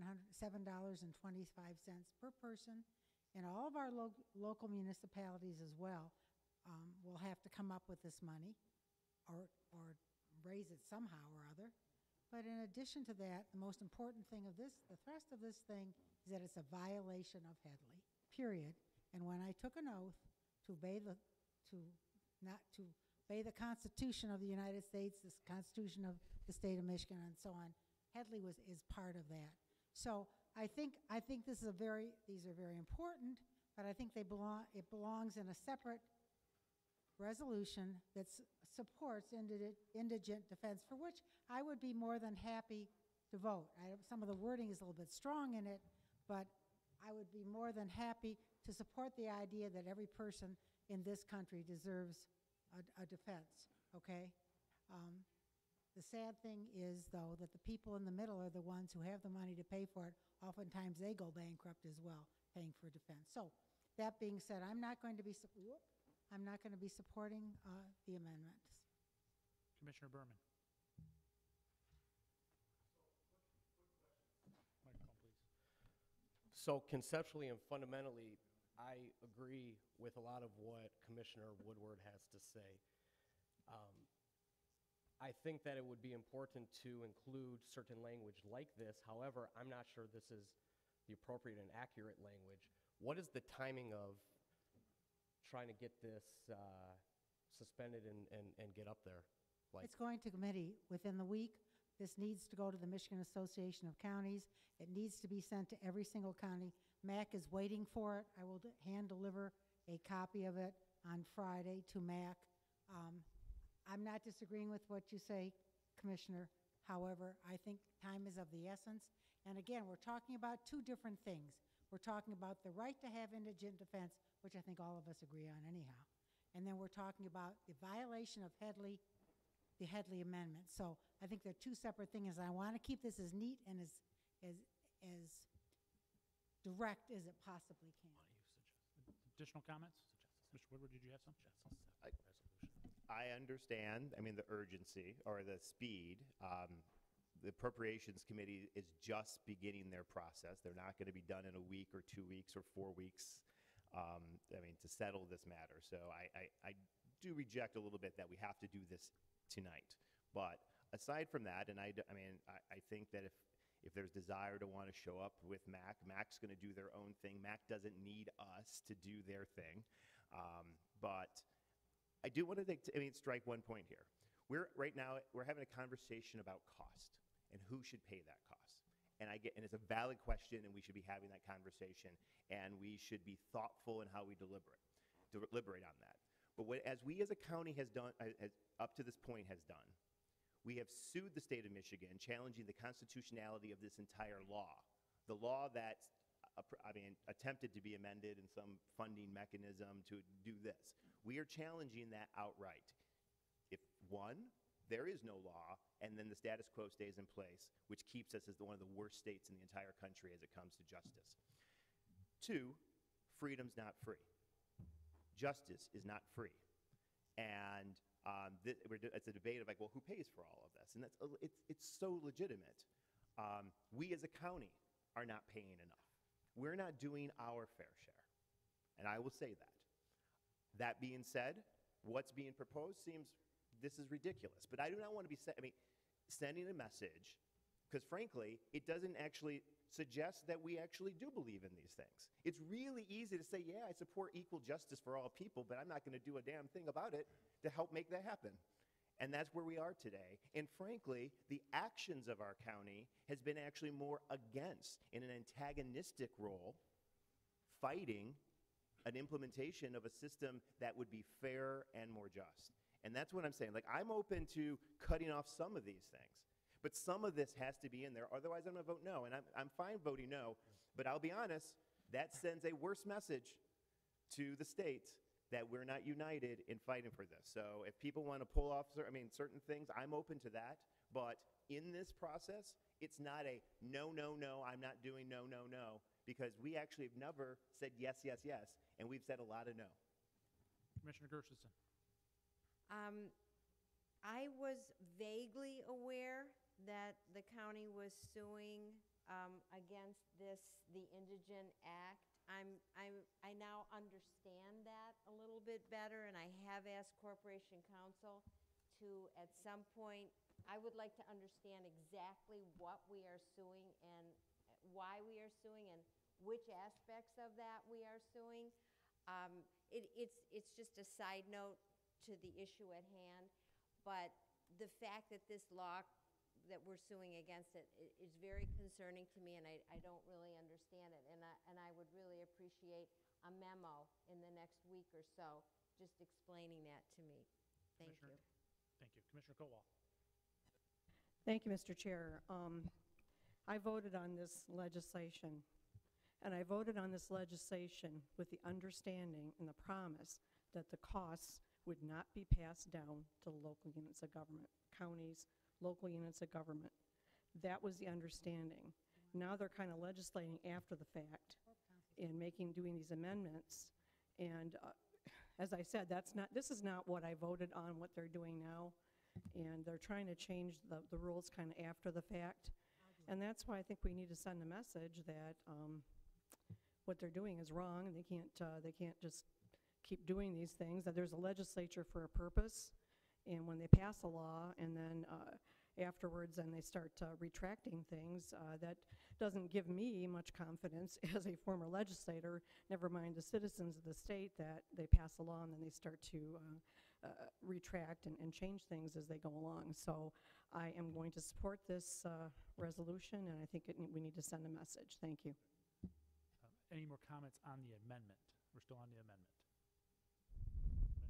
per person, and all of our local municipalities as well will have to come up with this money or raise it somehow or other. But in addition to that, the most important thing of this, the thrust of this thing, is that it's a violation of Headley, period. And when I took an oath to obey the Constitution of the United States, the Constitution of the state of Michigan, and so on, Headley is part of that. So I think these are very important, but I think it belongs in a separate resolution that supports indigent defense, for which I would be more than happy to vote. Some of the wording is a little bit strong in it, but I would be more than happy to support the idea that every person in this country deserves a defense, okay? The sad thing is, though, that the people in the middle are the ones who have the money to pay for it. Oftentimes, they go bankrupt as well, paying for defense. So, that being said, I'm not going to be supporting the amendment. Commissioner Berman. Microphone, please. So conceptually and fundamentally, I agree with a lot of what Commissioner Woodward has to say. I think that it would be important to include certain language like this. However, I'm not sure this is the appropriate and accurate language. What is the timing of trying to get this suspended and get up there? It's going to committee within the week. This needs to go to the Michigan Association of Counties. It needs to be sent to every single county. MAC is waiting for it. I will hand deliver a copy of it on Friday to MAC. I'm not disagreeing with what you say, Commissioner. However, I think time is of the essence. And again, we're talking about two different things. We're talking about the right to have indigent defense, which I think all of us agree on anyhow. And then we're talking about the violation of Headley, the Headley Amendment. So I think they're two separate things. I want to keep this as neat and as direct as it possibly can. Additional comments? Mr. Woodward, did you have some? I understand, I mean, the urgency or the speed. The Appropriations Committee is just beginning their process. They're not going to be done in a week or 2 weeks or 4 weeks, to settle this matter. So I do reject a little bit that we have to do this tonight. But aside from that, and I think that if there's desire to want to show up with MAC, MAC's going to do their own thing. MAC doesn't need us to do their thing. But I do want to strike one point here. Right now, we're having a conversation about cost and who should pay that cost. And it's a valid question, and we should be having that conversation, and we should be thoughtful in how we deliberate on that. But as we as a county has done, up to this point has done, we have sued the state of Michigan, challenging the constitutionality of this entire law. The law that attempted to be amended in some funding mechanism to do this. We are challenging that outright. If one, there is no law, and then the status quo stays in place, which keeps us as one of the worst states in the entire country as it comes to justice. Two, freedom's not free. Justice is not free. And it's a debate of like, well, who pays for all of this? And it's so legitimate. We as a county are not paying enough. We're not doing our fair share. And I will say that. That being said, what's being proposed seems, this is ridiculous. But I do not want to be, sending a message, because frankly, it doesn't actually suggest that we actually do believe in these things. It's really easy to say, yeah, I support equal justice for all people, but I'm not going to do a damn thing about it to help make that happen. And that's where we are today. And frankly, the actions of our county has been actually more against, in an antagonistic role, fighting an implementation of a system that would be fair and more just. And that's what I'm saying. Like, I'm open to cutting off some of these things, but some of this has to be in there. Otherwise, I'm going to vote no. And I'm fine voting no, but I'll be honest, that sends a worse message to the state that we're not united in fighting for this. So if people want to pull off certain things, I'm open to that. But in this process, it's not a no, no, no, I'm not doing no, no, no, because we actually have never said yes, yes, yes, and we've said a lot of no. Commissioner Gershenson. I was vaguely aware that the county was suing against the Indigent Act. I now understand that a little bit better, and I have asked Corporation Counsel to, at some point, I would like to understand exactly what we are suing and why we are suing and which aspects of that we are suing. It's just a side note to the issue at hand, but the fact that this law that we're suing against it is very concerning to me, and I don't really understand it. And I would really appreciate a memo in the next week or so just explaining that to me. Thank you. Thank you. Commissioner Kowal. Thank you, Mr. Chair. I voted on this legislation, and I voted on this legislation with the understanding and the promise that the costs would not be passed down to the local units of government, counties, local units of government. That was the understanding. Now they're kind of legislating after the fact and doing these amendments. And as I said, this is not what I voted on, what they're doing now. And they're trying to change the rules kind of after the fact. And that's why I think we need to send a message that what they're doing is wrong, and they can't just keep doing these things, that there's a legislature for a purpose. And when they pass a law and then afterwards and they start retracting things, that doesn't give me much confidence as a former legislator, never mind the citizens of the state, that they pass a law and then they start to retract and change things as they go along. So I am going to support this resolution, and I think we need to send a message. Thank you. Any more comments on the amendment? We're still on the amendment.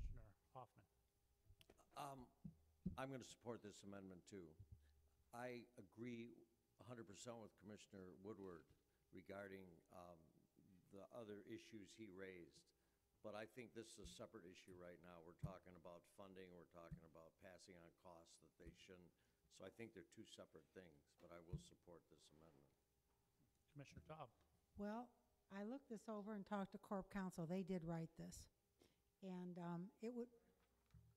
Commissioner Hoffman. I'm going to support this amendment too. I agree 100% with Commissioner Woodward regarding the other issues he raised, but I think this is a separate issue right now. We're talking about funding, we're talking about passing on costs that they shouldn't, so I think they're two separate things, but I will support this amendment. Commissioner Taub. Well, I looked this over and talked to Corp Counsel. They did write this. And it would,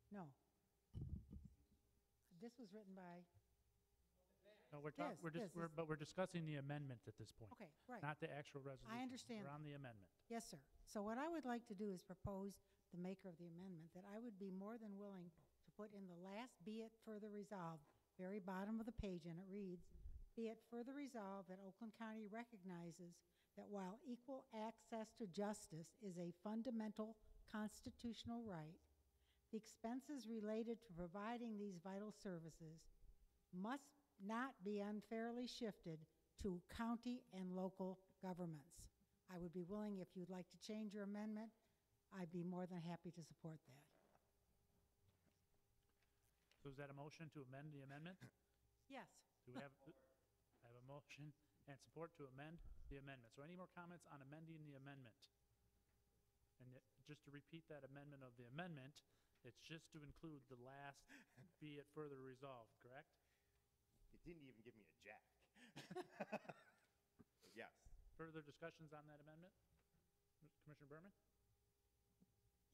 no. This was written by, No, we're discussing the amendment at this point. okay, right. Not the actual resolution. I understand. We're on the amendment. Yes, sir. So what I would like to do is propose the maker of the amendment that I would be more than willing to put in the last "be it further resolved," very bottom of the page, and it reads, "Be it further resolved that Oakland County recognizes that while equal access to justice is a fundamental constitutional right, the expenses related to providing these vital services must not be unfairly shifted to county and local governments." I would be willing, if you'd like to change your amendment, I'd be more than happy to support that. So is that a motion to amend the amendment? Yes. Do we have, I have a motion and support to amend the amendment. So any more comments on amending the amendment? And just to repeat that amendment of the amendment, it's just to include the last "be it further resolved," correct? It didn't even give me a jack. Yes. Further discussions on that amendment? Commissioner Berman?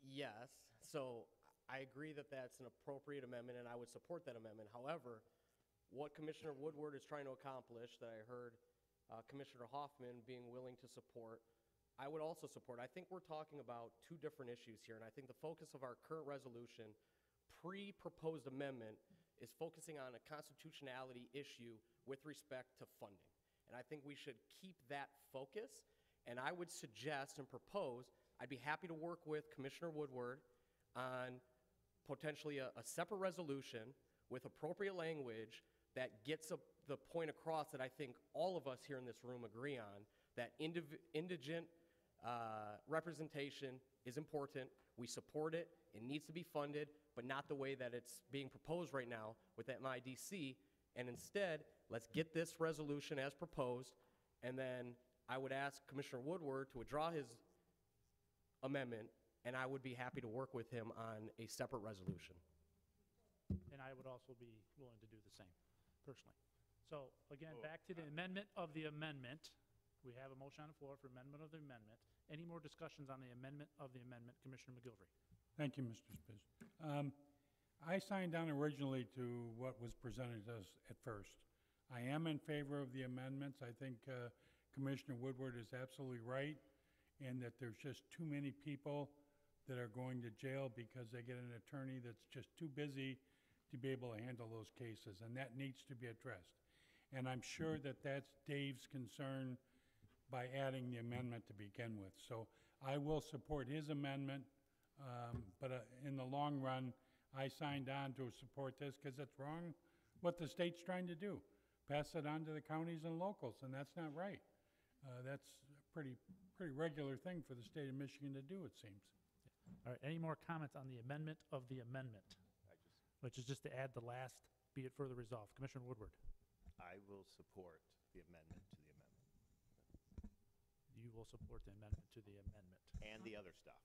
Yes, so I agree that that's an appropriate amendment, and I would support that amendment. However, what Commissioner Woodward is trying to accomplish, that I heard Commissioner Hoffman being willing to support, I would also support. I think we're talking about two different issues here, and I think the focus of our current resolution, pre-proposed amendment, is focusing on a constitutionality issue with respect to funding. And I think we should keep that focus, and I would suggest and propose, I'd be happy to work with Commissioner Woodward on potentially a separate resolution with appropriate language that gets the point across that I think all of us here in this room agree on, that indigent representation is important. We support it. It needs to be funded, but not the way that it's being proposed right now with that MIDC. And instead, let's get this resolution as proposed, and then I would ask Commissioner Woodward to withdraw his amendment, and I would be happy to work with him on a separate resolution. And I would also be willing to do the same, personally. So, again, back to the amendment of the amendment. We have a motion on the floor for amendment of the amendment. Any more discussions on the amendment of the amendment? Commissioner McGilvery. Thank you, Mr. Spiz. I signed on originally to what was presented to us at first. I am in favor of the amendments. I think Commissioner Woodward is absolutely right in that there's just too many people that are going to jail because they get an attorney that's just too busy to be able to handle those cases, and that needs to be addressed. And I'm sure that that's Dave's concern by adding the amendment to begin with. So I will support his amendment, but in the long run, I signed on to support this because it's wrong what the state's trying to do. Pass it on to the counties and locals, and that's not right. That's a pretty regular thing for the state of Michigan to do, it seems. All right, any more comments on the amendment of the amendment? Which is just to add the last, be it further resolved. Commissioner Woodward. I will support the amendment to the amendment. You will support the amendment to the amendment. And the other stuff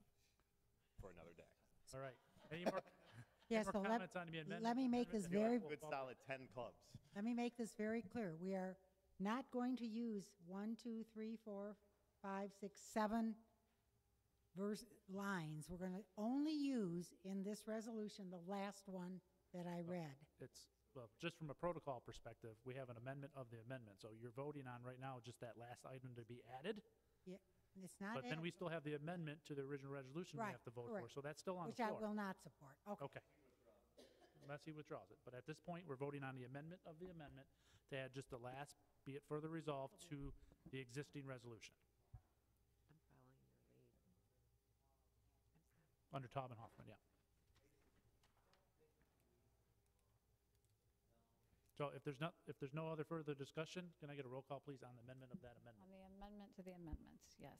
for another day. All right. Any more, Yes, any so more comments on the amendment? let me make this very, Good solid 10 clubs. let me make this very clear. We are not going to use 1, 2, 3, 4, 5, 6, 7 verse lines. We're going to only use in this resolution the last one that I read. It's, well, just from a protocol perspective, we have an amendment of the amendment. So you're voting on right now just that last item to be added. Yeah, it's not. But then we still have the amendment to the original resolution we Right, have to vote for. correct. So that's still on the Which I floor. will not support. Okay. Okay. Unless he withdraws it. But at this point, we're voting on the amendment of the amendment to add just the last, be it further resolved, to the existing resolution. Under Taub and Hoffman, yeah. So if there's no other further discussion, can I get a roll call, please, on the amendment of that amendment? On the amendment to the amendments, yes.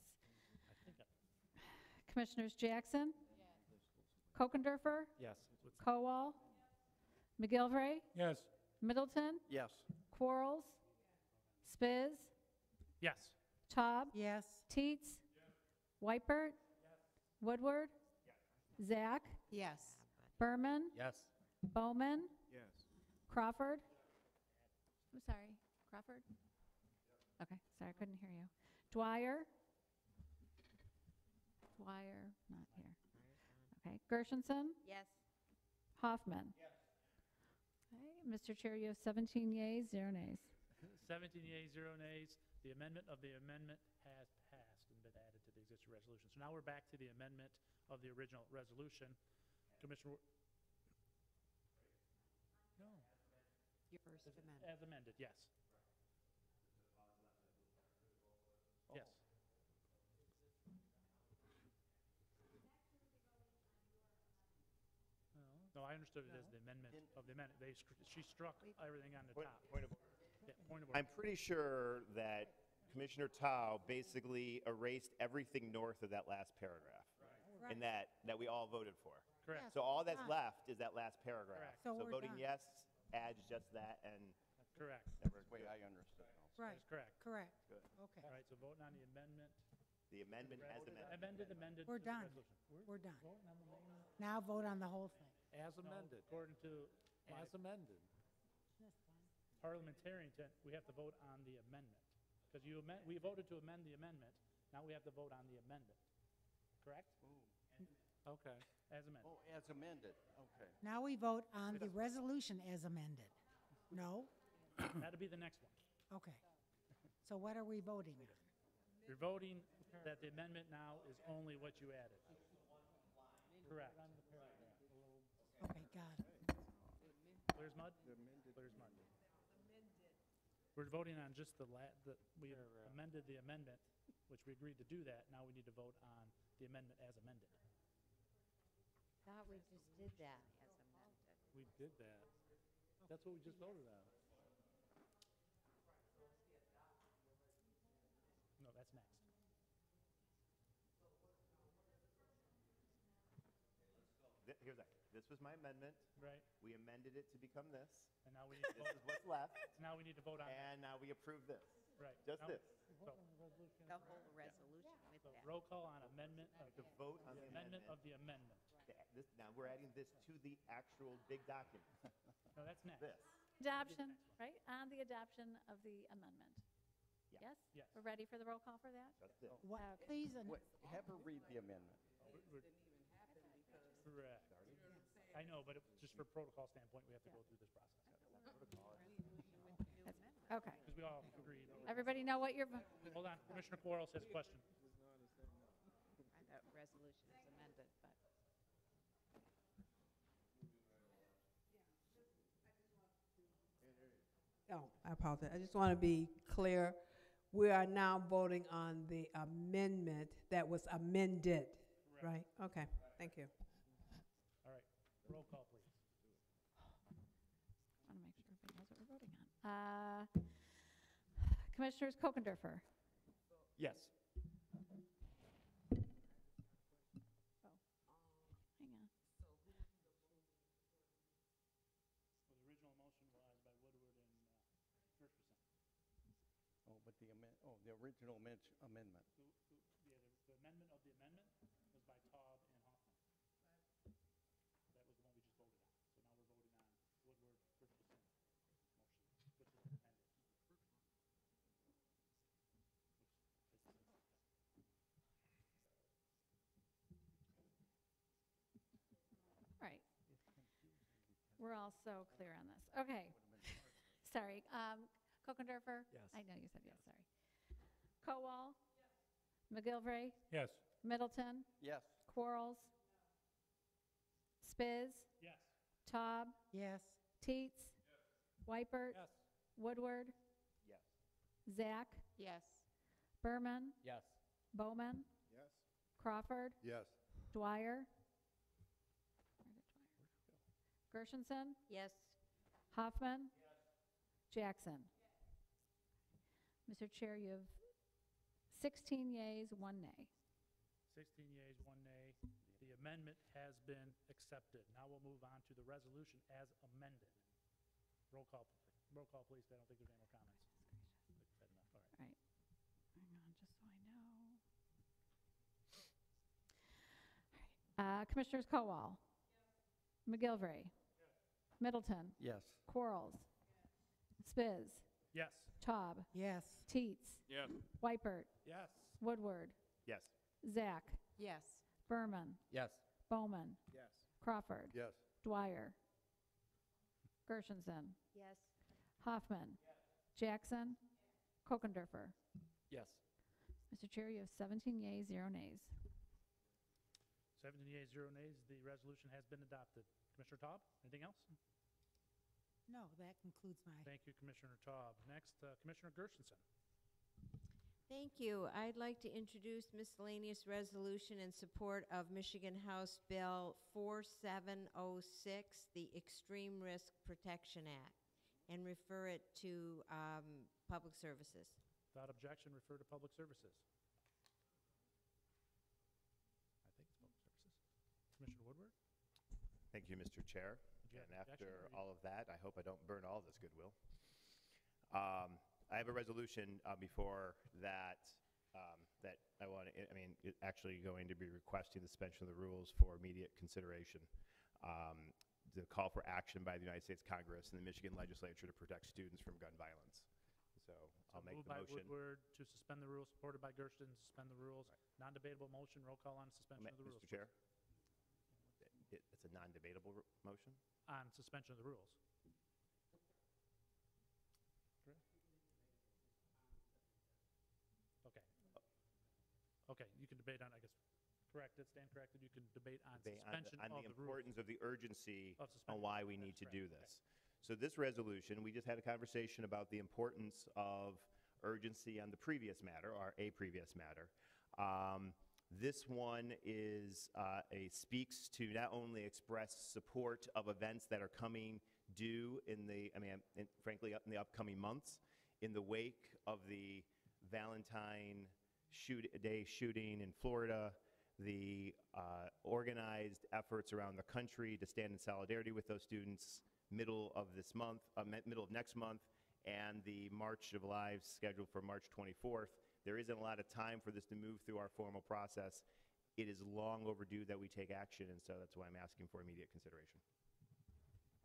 I think Commissioners Jackson? Kokendorfer? Yes. Kowal? McGilvray? Yes. Middleton? Yes. Quarles? Spiz? Yes. Taub? Yes. Teets? Whitebert? Woodward? Zach? Yes. Berman? Yes. Bowman? Yes. Crawford? I'm sorry, Crawford? Okay, sorry, I couldn't hear you. Dwyer? Dwyer, not here. Okay, Gershenson? Yes. Hoffman? Yes. Okay, Mr. Chair, you have 17 yeas, 0 nays. 17 yeas, 0 nays. The amendment of the amendment has passed and been added to the existing resolution. So now we're back to the amendment of the original resolution. Commissioner, no. Your first amendment. As amended, yes. Yes. No, I understood it as the amendment of the amendment. She struck everything on the top. Point of Yeah, point of order. I'm pretty sure that Commissioner Tao basically erased everything north of that last paragraph. Right. And that we all voted for. Correct. So all that's Fine. left is that last paragraph. Correct. So we're voting done. yes adds just that and Correct. never. Wait, I understood. Right. That's correct. Correct. Good. Okay. All right, so voting on the amendment. The amendment as amended. Amended. We're to the done. resolution. We're done. Voting on the amendment. Now vote on the whole thing. As No, amended. According to As amended. parliamentary intent, we have to vote on the amendment. Because we voted to amend the amendment, Now we have to vote on the amendment, correct? Okay. As amended. Oh, as amended, okay. Now we vote on the resolution as amended. No? That'll be the next one. Okay. So what are we voting on? You're voting that the amendment now is only what you added. Correct. Okay, got it. Clear as mud? Clear as mud. We're voting on just we amended the amendment, which we agreed to do that. Now we need to vote on the amendment as amended. Thought we just did that as amended. We did that. That's what we just voted on. No, that's next. Here's that. This was my amendment. Right. We amended it to become this. And now we need to This vote. is what's left. Now we need to vote on that. And now we approve this. Right. Just Now- this. So, The whole resolution with so that. roll call on amendment of To vote on the amendment amendment. of the amendment. Now we're adding this to the actual big document. No, that's next. This. Adoption, right? On the adoption of the amendment. Yeah. Yes? Yes. We're ready for the roll call for that? Just this. What, Okay. please, Wait, have her read the amendment. Correct. I know, but just for protocol standpoint, we have to go through this process. Okay. Because we all agreed. Everybody know what you're, Hold on, Commissioner Quarles has a question. That resolution is amended, but. Oh, I apologize. I just want to be clear. We are now voting on the amendment that was amended, right? Okay, thank you. All right, roll call, please. I want to make sure everybody knows what we're voting on. Commissioners Kokendorfer. Yes. Hang on. The original motion was by Woodward and Gershenson. Oh, but the original amendment. The amendment of the amendment was by Taub and Hoffman. That was the one we just voted on. So now we're voting on Woodward, Gershenson motion, which is amended. All right. We're all so clear on this. Okay. Sorry. Kokendorfer? Yes. I know you said yes, sorry. Kowal? McGilvray? Yes. Middleton? Yes. Quarles? Spiz? Yes. Taub? yes. Teets? Wypert? Yes. Woodward? Yes. Zach? Yes. Berman? Yes. Bowman? Yes. Crawford? Yes. Dwyer? Gershenson? Yes. Hoffman? Jackson? Mr. Chair, you have 16 yeas, 1 nay. 16 yeas, 1 nay. The amendment has been accepted. Now we'll move on to the resolution as amended. Roll call, please. I don't think there's any more comments. Good enough. All right. All right. Hang on, just so I know. All right. Commissioners Kowal? McGilvray? Middleton? Yes. Quarles? Spiz? Yes. Taub? Yes. Teets? Yes. Wypert? Yes. Woodward? Yes. Zach? Yes. Berman? Yes. Bowman? Yes. Crawford? Yes. Dwyer? Gershenson? Yes. Hoffman? Jackson? Kokendorfer? Yes. Mr. Chair, you have 17 yeas, 0 nays. 17 yeas, 0 nays. The resolution has been adopted. Commissioner Taub, anything else? No, that concludes my. Thank you, Commissioner Taub. Next, Commissioner Gershenson. Thank you. I'd like to introduce miscellaneous resolution in support of Michigan House Bill 4706, the Extreme Risk Protection Act, and refer it to Public Services. Without objection, refer to Public Services. I think it's Public Services. Commissioner Woodward? Thank you, Mr. Chair. Did you have And an objection, after or you- all of that, I hope I don't burn all this goodwill. I have a resolution before that that I want to, it's actually going to be requesting the suspension of the rules for immediate consideration. The call for action by the United States Congress and the Michigan Legislature to protect students from gun violence. So I'll make Moved the by motion. Woodward to suspend the rules, supported by Gersten, to suspend the rules. Non-debatable motion, roll call on suspension of the rules. Mr. Chair? It's a non-debatable motion? On suspension of the rules. Okay. Okay, you can debate on, I guess, corrected, stand corrected, you can debate on suspension On of the the rules. importance of the urgency Of on suspending why the we rules, need to that's do correct, this. So this resolution, we just had a conversation about the importance of urgency on the previous matter, or a previous matter. This one speaks to not only express support of events that are coming due frankly, in the upcoming months, in the wake of the Valentine Day shooting in Florida, the organized efforts around the country to stand in solidarity with those students middle of next month, and the March of Lives scheduled for March 24th. There isn't a lot of time for this to move through our formal process. It is long overdue that we take action, and so that's why I'm asking for immediate consideration.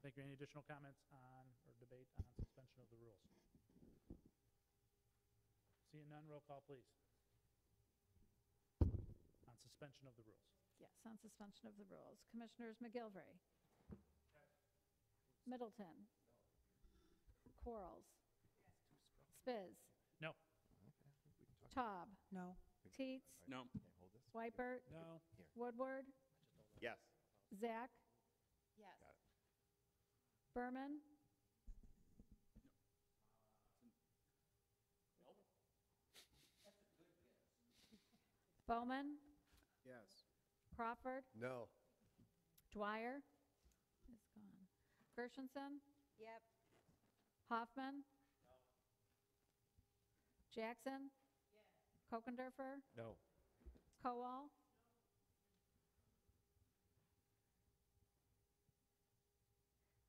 Thank you. Any additional comments on, or debate on suspension of the rules? Seeing none, roll call, please. On suspension of the rules. Yes, on suspension of the rules. Commissioners McGilvery. Middleton. Quarles. Spiz. No. Taub. No. Teets. No. Swipert. No. Woodward. Yes. Zach. Yes. Berman. Bowman. Yes. Crawford. No. Dwyer is gone. Gershenson. Yep. Hoffman. Jackson. Kokendorfer. No. Kowal.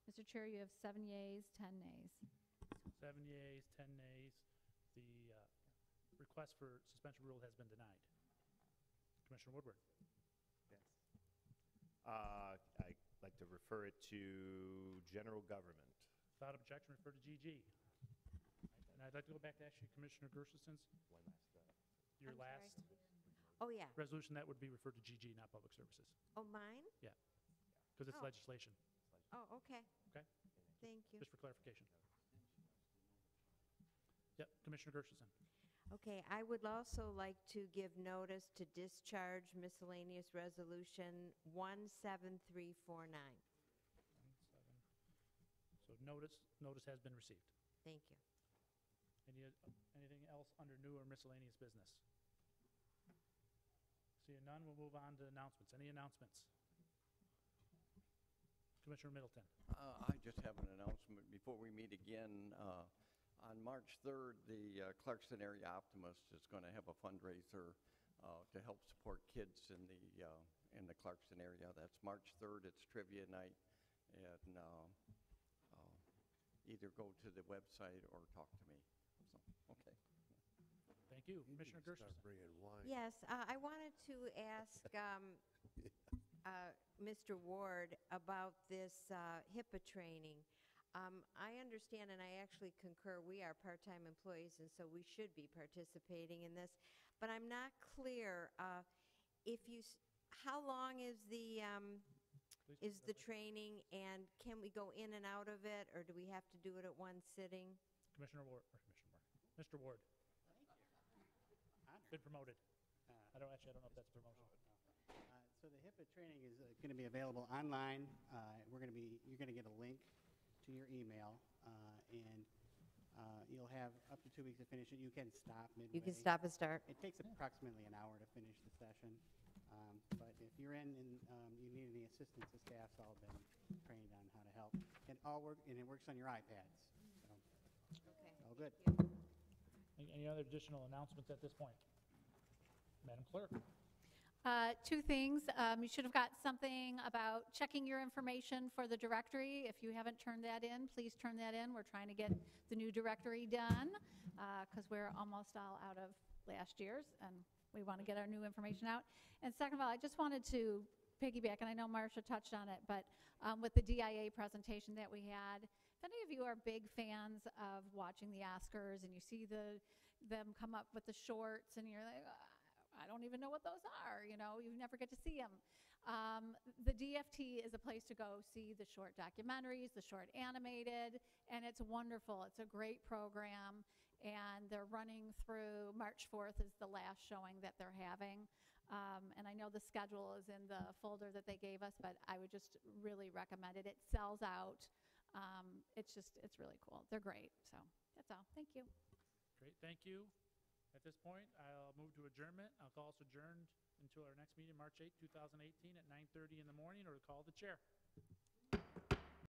Mr. Chair, you have 7 yeas, 10 nays. 7 yeas, 10 nays. The request for suspension rule has been denied. Commissioner Woodward. Yes. I'd like to refer it to general government. Without objection, refer to GG. And I'd like to go back to actually Commissioner Gershenson's, your I'm last sorry. Oh, yeah. resolution, that would be referred to GG, not public services. Oh, mine? Yeah, because it's Oh. legislation. Oh, okay. Okay? Thank you. Just for clarification. Yep, Commissioner Gershenson. Okay, I would also like to give notice to discharge miscellaneous resolution 17349. So notice has been received. Thank you. Anything else under new or miscellaneous business? Seeing none, we'll move on to announcements. Any announcements? Commissioner Middleton. I just have an announcement before we meet again. On March 3rd, the Clarkson Area Optimist is going to have a fundraiser to help support kids in the Clarkson area. That's March 3rd. It's trivia night, and either go to the website or talk to me. So, okay. Thank you. Commissioner Gershenson. Yes, I wanted to ask Mr. Ward about this HIPAA training. I understand, and I actually concur, we are part-time employees, and so we should be participating in this. But I'm not clear, how long is the training, and can we go in and out of it, or do we have to do it at one sitting? Commissioner Ward, Mr. Ward. Been promoted. I don't know if that's a promotion. So the HIPAA training is going to be available online. You're going to get a link to your email, and you'll have up to 2 weeks to finish it. You can stop midway. You can stop and start. It takes approximately an hour to finish the session. But if you're in and you need any assistance, the staff's all been trained on how to help. And it works on your iPads. So, okay. All good. Any other additional announcements at this point? Madam Clerk. 2 things. You should have got something about checking your information for the directory. If you haven't turned that in, please turn that in. We're trying to get the new directory done because we're almost all out of last year's, and we want to get our new information out. And second of all, I just wanted to piggyback, and I know Marcia touched on it, but with the DIA presentation that we had, if any of you are big fans of watching the Oscars and you see them come up with the shorts and you're like, I don't even know what those are, you never get to see them. The DFT is a place to go see the short documentaries, the short animated, and it's wonderful. It's a great program, and they're running through March 4th is the last showing that they're having. And I know the schedule is in the folder that they gave us, but I would just really recommend it. It sells out. It's really cool. They're great. So that's all. Thank you. Great, thank you. At this point, I'll move to adjournment. I'll call us adjourned until our next meeting, March 8th, 2018 at 9:30 in the morning, or to call the chair.